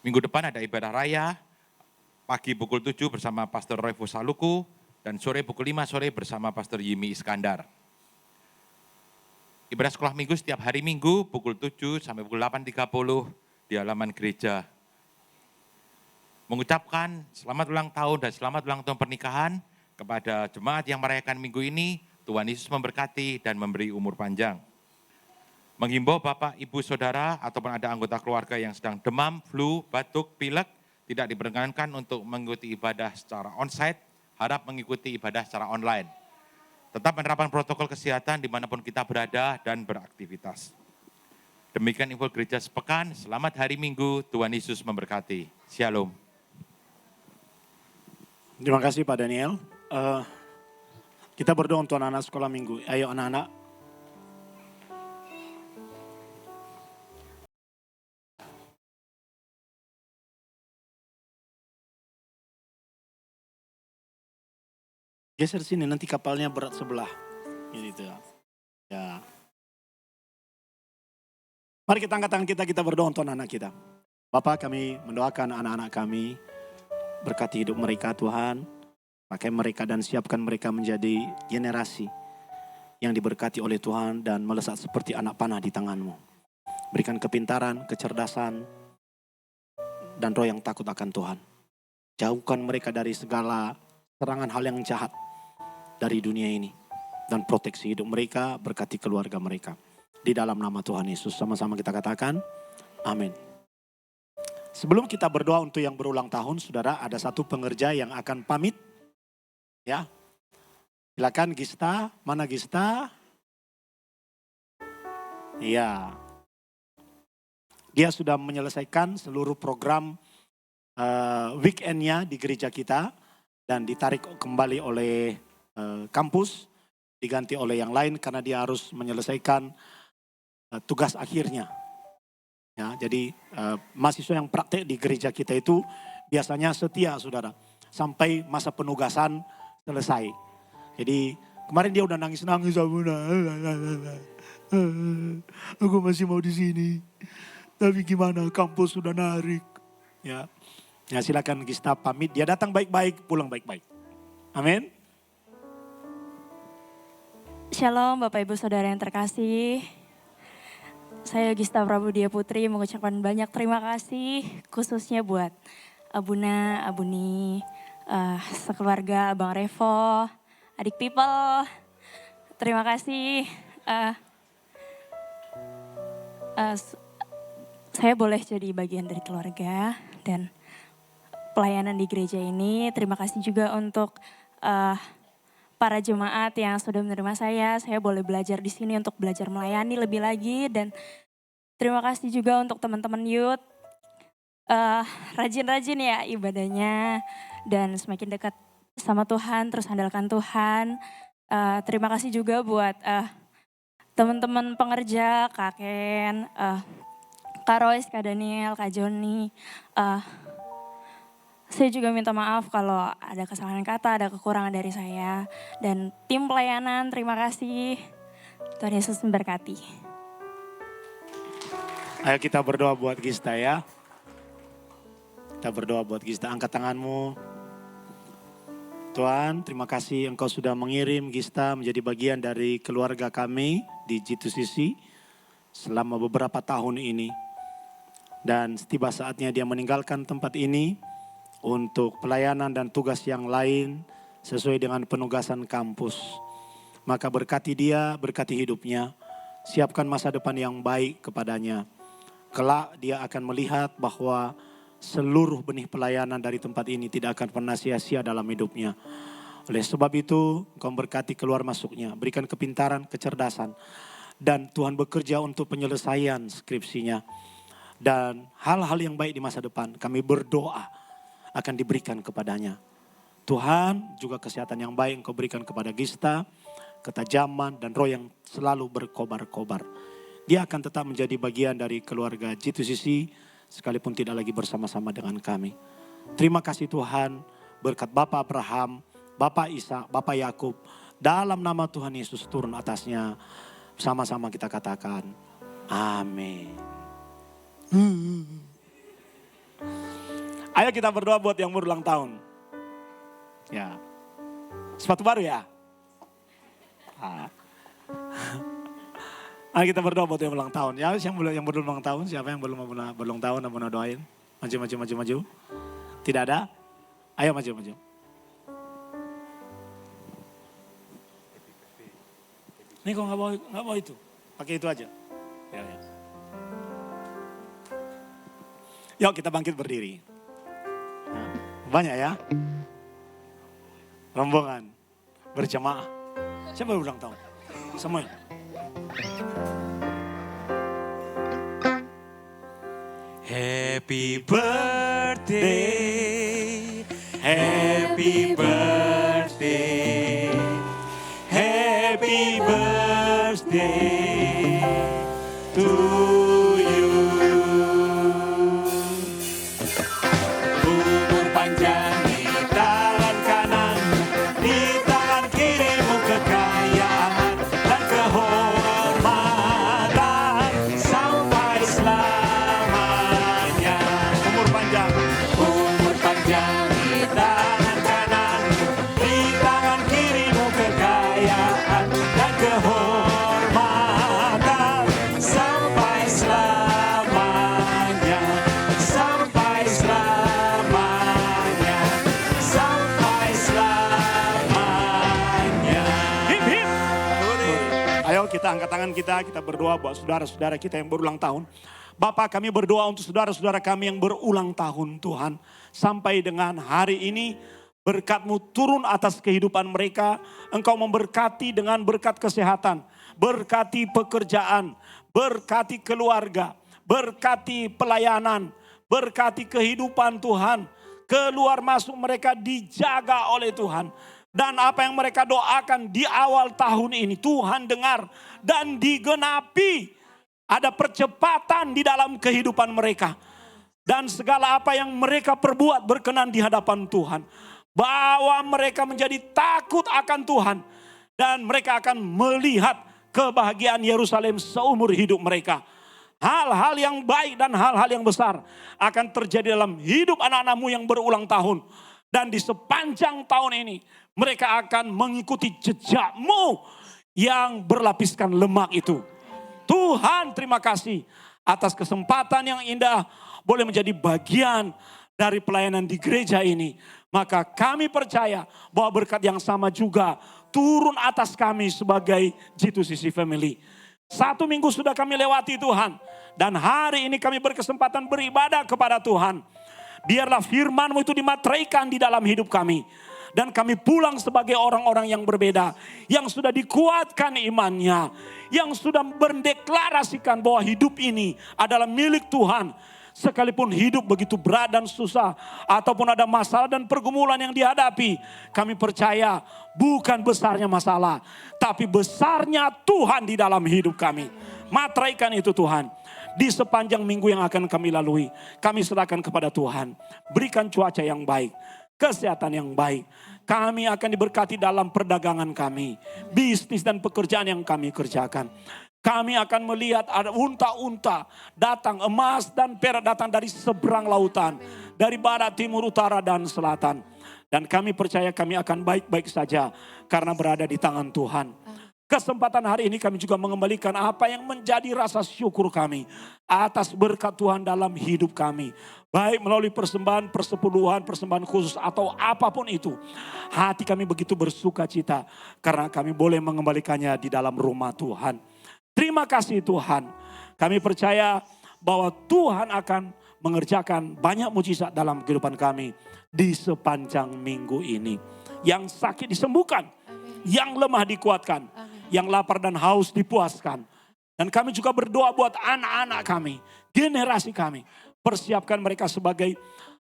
Minggu depan ada ibadah raya pagi pukul 7 bersama Pastor Revo Saluku dan sore pukul 5 sore bersama Pastor Yimi Iskandar. Ibadah sekolah minggu setiap hari Minggu pukul 7 sampai pukul 8.30 di halaman gereja. Mengucapkan selamat ulang tahun dan selamat ulang tahun pernikahan kepada jemaat yang merayakan minggu ini. Tuhan Yesus memberkati dan memberi umur panjang. Menghimbau Bapak, Ibu, Saudara ataupun ada anggota keluarga yang sedang demam, flu, batuk, pilek, tidak diperkenankan untuk mengikuti ibadah secara onsite, harap mengikuti ibadah secara online. Tetap menerapkan protokol kesehatan dimanapun kita berada dan beraktivitas. Demikian info gereja sepekan, selamat hari Minggu, Tuhan Yesus memberkati. Shalom. Terima kasih Pak Daniel. Kita berdoa untuk anak-anak sekolah minggu. Ayo anak-anak. Geser sini, nanti kapalnya berat sebelah. Gitu ya. Mari kita angkat tangan kita berdoa untuk anak-anak kita. Bapak, kami mendoakan anak-anak kami, berkati hidup mereka Tuhan. Pakai mereka dan siapkan mereka menjadi generasi yang diberkati oleh Tuhan dan melesat seperti anak panah di tangan-Mu. Berikan kepintaran, kecerdasan, dan roh yang takut akan Tuhan. Jauhkan mereka dari segala serangan hal yang jahat dari dunia ini. Dan proteksi hidup mereka, berkati keluarga mereka. Di dalam nama Tuhan Yesus, sama-sama kita katakan, amin. Sebelum kita berdoa untuk yang berulang tahun, saudara, ada satu pengerja yang akan pamit. Ya, silakan Gista, mana Gista? Iya, dia sudah menyelesaikan seluruh program weekendnya di gereja kita. dan ditarik kembali oleh kampus, diganti oleh yang lain karena dia harus menyelesaikan tugas akhirnya. Ya, jadi mahasiswa yang praktek di gereja kita itu biasanya setia, saudara, sampai masa penugasan selesai. Jadi kemarin dia udah nangis-nangis, aku masih mau di sini. Tapi gimana, kampus sudah narik. Ya, ya silakan Gista pamit. Dia datang baik-baik, pulang baik-baik. Amin. Shalom Bapak Ibu Saudara yang terkasih. Saya Gista Prabudia Putri mengucapkan banyak terima kasih khususnya buat Abuna, Abuni, sekeluarga Abang Revo, adik people. Terima kasih. Saya boleh jadi bagian dari keluarga dan pelayanan di gereja ini. Terima kasih juga untuk para jemaat yang sudah menerima saya. Saya boleh belajar di sini untuk belajar melayani lebih lagi. Dan terima kasih juga untuk teman-teman youth. Rajin-rajin ya ibadahnya dan semakin dekat sama Tuhan, terus andalkan Tuhan. Terima kasih juga buat teman-teman pengerja, Kak Ken, Kak Royce, Kak Daniel, Kak Joni. Saya juga minta maaf kalau ada kesalahan kata, ada kekurangan dari saya. Dan tim pelayanan, terima kasih. Tuhan Yesus memberkati. Ayo kita berdoa buat Gista ya. Kita berdoa buat Gista. Angkat tanganmu. Tuhan, terima kasih Engkau sudah mengirim Gista menjadi bagian dari keluarga kami di G2CC selama beberapa tahun ini. Dan tiba saatnya dia meninggalkan tempat ini untuk pelayanan dan tugas yang lain sesuai dengan penugasan kampus. Maka berkati dia, berkati hidupnya, siapkan masa depan yang baik kepadanya. Kelak dia akan melihat bahwa seluruh benih pelayanan dari tempat ini tidak akan pernah sia-sia dalam hidupnya. Oleh sebab itu, Engkau berkati keluar masuknya, berikan kepintaran, kecerdasan. Dan Tuhan bekerja untuk penyelesaian skripsinya. Dan hal-hal yang baik di masa depan kami berdoa akan diberikan kepadanya. Tuhan juga kesehatan yang baik Engkau berikan kepada Gista, ketajaman dan roh yang selalu berkobar-kobar. Dia akan tetap menjadi bagian dari keluarga G2CC sekalipun tidak lagi bersama-sama dengan kami. Terima kasih Tuhan, berkat Bapak Abraham, Bapak Ishak, Bapak Yakub, dalam nama Tuhan Yesus turun atasnya. Sama-sama kita katakan, amin. Ayo kita berdoa buat yang berulang tahun. Ya, sepatu baru ya. Ayo kita berdoa buat yang ulang tahun. Ya, yang berulang tahun, siapa yang belum berulang tahun, mau doain? Maju. Tidak ada? Ayo maju. Ini kok nggak mau itu, pakai itu aja. Ya. Yuk kita bangkit berdiri. Banyak ya. Rombongan, berjamaah. Siapa yang ulang tahun? Semuanya. Happy birthday, happy birthday, happy birthday to you. Umur panjang di tangan kanan, di tangan kirimu kekayaan dan kehormatan sampai selamanya. Umur panjang. Umur panjang di tangan kanan, di tangan kirimu kekayaan dan kehormatan sampai selamanya, sampai selamanya, sampai selamanya. Hip hip. Ayo kita angkat tangan kita berdoa buat saudara-saudara kita yang berulang tahun. Bapak, kami berdoa untuk saudara-saudara kami yang berulang tahun Tuhan. Sampai dengan hari ini berkat-Mu turun atas kehidupan mereka. Engkau memberkati dengan berkat kesehatan, berkati pekerjaan, berkati keluarga, berkati pelayanan, berkati kehidupan Tuhan. keluar masuk mereka dijaga oleh Tuhan. Dan apa yang mereka doakan di awal tahun ini Tuhan dengar dan digenapi. Ada percepatan di dalam kehidupan mereka. Dan segala apa yang mereka perbuat berkenan di hadapan Tuhan. Bahwa mereka menjadi takut akan Tuhan. Dan mereka akan melihat kebahagiaan Yerusalem seumur hidup mereka. Hal-hal yang baik dan hal-hal yang besar akan terjadi dalam hidup anak-anakmu yang berulang tahun. Dan di sepanjang tahun ini mereka akan mengikuti jejakmu yang berlapiskan lemak itu. Tuhan, terima kasih atas kesempatan yang indah boleh menjadi bagian dari pelayanan di gereja ini. Maka kami percaya bahwa berkat yang sama juga turun atas kami sebagai G2CC Family. 1 minggu sudah kami lewati Tuhan. Dan hari ini kami berkesempatan beribadah kepada Tuhan. Biarlah firman-Mu itu dimateraikan di dalam hidup kami. Dan kami pulang sebagai orang-orang yang berbeda. Yang sudah dikuatkan imannya. Yang sudah mendeklarasikan bahwa hidup ini adalah milik Tuhan. Sekalipun hidup begitu berat dan susah. Ataupun ada masalah dan pergumulan yang dihadapi. Kami percaya bukan besarnya masalah. Tapi besarnya Tuhan di dalam hidup kami. Materaikan itu Tuhan. Di sepanjang minggu yang akan kami lalui. Kami serahkan kepada Tuhan. Berikan cuaca yang baik. Kesehatan yang baik. Kami akan diberkati dalam perdagangan kami. Bisnis dan pekerjaan yang kami kerjakan. Kami akan melihat ada unta-unta datang, emas dan perak datang dari seberang lautan. Dari barat, timur, utara dan selatan. Dan kami percaya kami akan baik-baik saja karena berada di tangan Tuhan. Kesempatan hari ini kami juga mengembalikan apa yang menjadi rasa syukur kami atas berkat Tuhan dalam hidup kami. Baik melalui persembahan, persepuluhan, persembahan khusus atau apapun itu. Hati kami begitu bersuka cita karena kami boleh mengembalikannya di dalam rumah Tuhan. Terima kasih Tuhan. Kami percaya bahwa Tuhan akan mengerjakan banyak mujizat dalam kehidupan kami di sepanjang minggu ini. Yang sakit disembuhkan, yang lemah dikuatkan. Yang lapar dan haus dipuaskan. Dan kami juga berdoa buat anak-anak kami. Generasi kami. Persiapkan mereka sebagai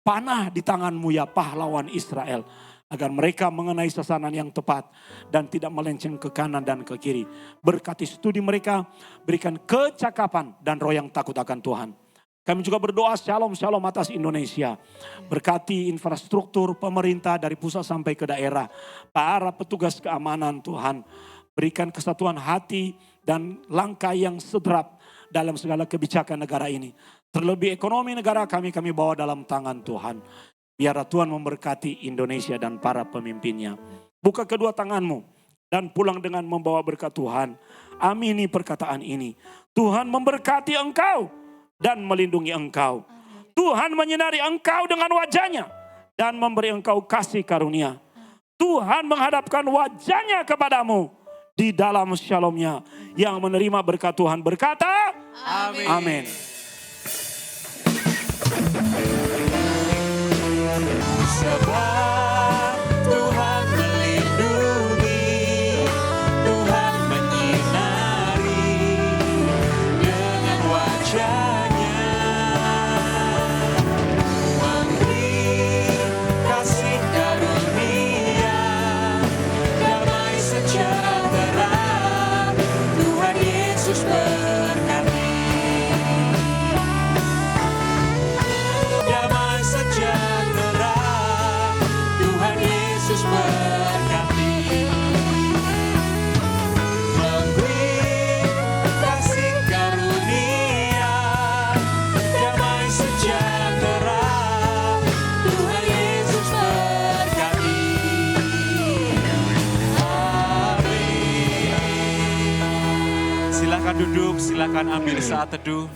panah di tangan-Mu ya pahlawan Israel. Agar mereka mengenai sasaran yang tepat. Dan tidak melenceng ke kanan dan ke kiri. Berkati studi mereka. Berikan kecakapan dan roh yang takut akan Tuhan. Kami juga berdoa shalom atas Indonesia. Berkati infrastruktur pemerintah dari pusat sampai ke daerah. Para petugas keamanan Tuhan. Berikan kesatuan hati dan langkah yang sederap dalam segala kebijakan negara ini. Terlebih ekonomi negara kami bawa dalam tangan Tuhan. Biar Tuhan memberkati Indonesia dan para pemimpinnya. Buka kedua tanganmu dan pulang dengan membawa berkat Tuhan. Amini perkataan ini. Tuhan memberkati engkau dan melindungi engkau. Tuhan menyinari engkau dengan wajahnya dan memberi engkau kasih karunia. Tuhan menghadapkan wajahnya kepadamu. Di dalam shalomnya yang menerima berkat Tuhan berkata, amin. Amin. Sebab Tuhan melindungi, Tuhan menyinari dengan wajahnya, memberi kasih karunia, damai sejahtera, Tuhan Yesus berkati. Damai sejahtera, Tuhan Yesus berkati. Memberi kasih karunia, damai sejahtera, Tuhan Yesus berkati. Amin. Silakan duduk, silakan ambil saat teduh.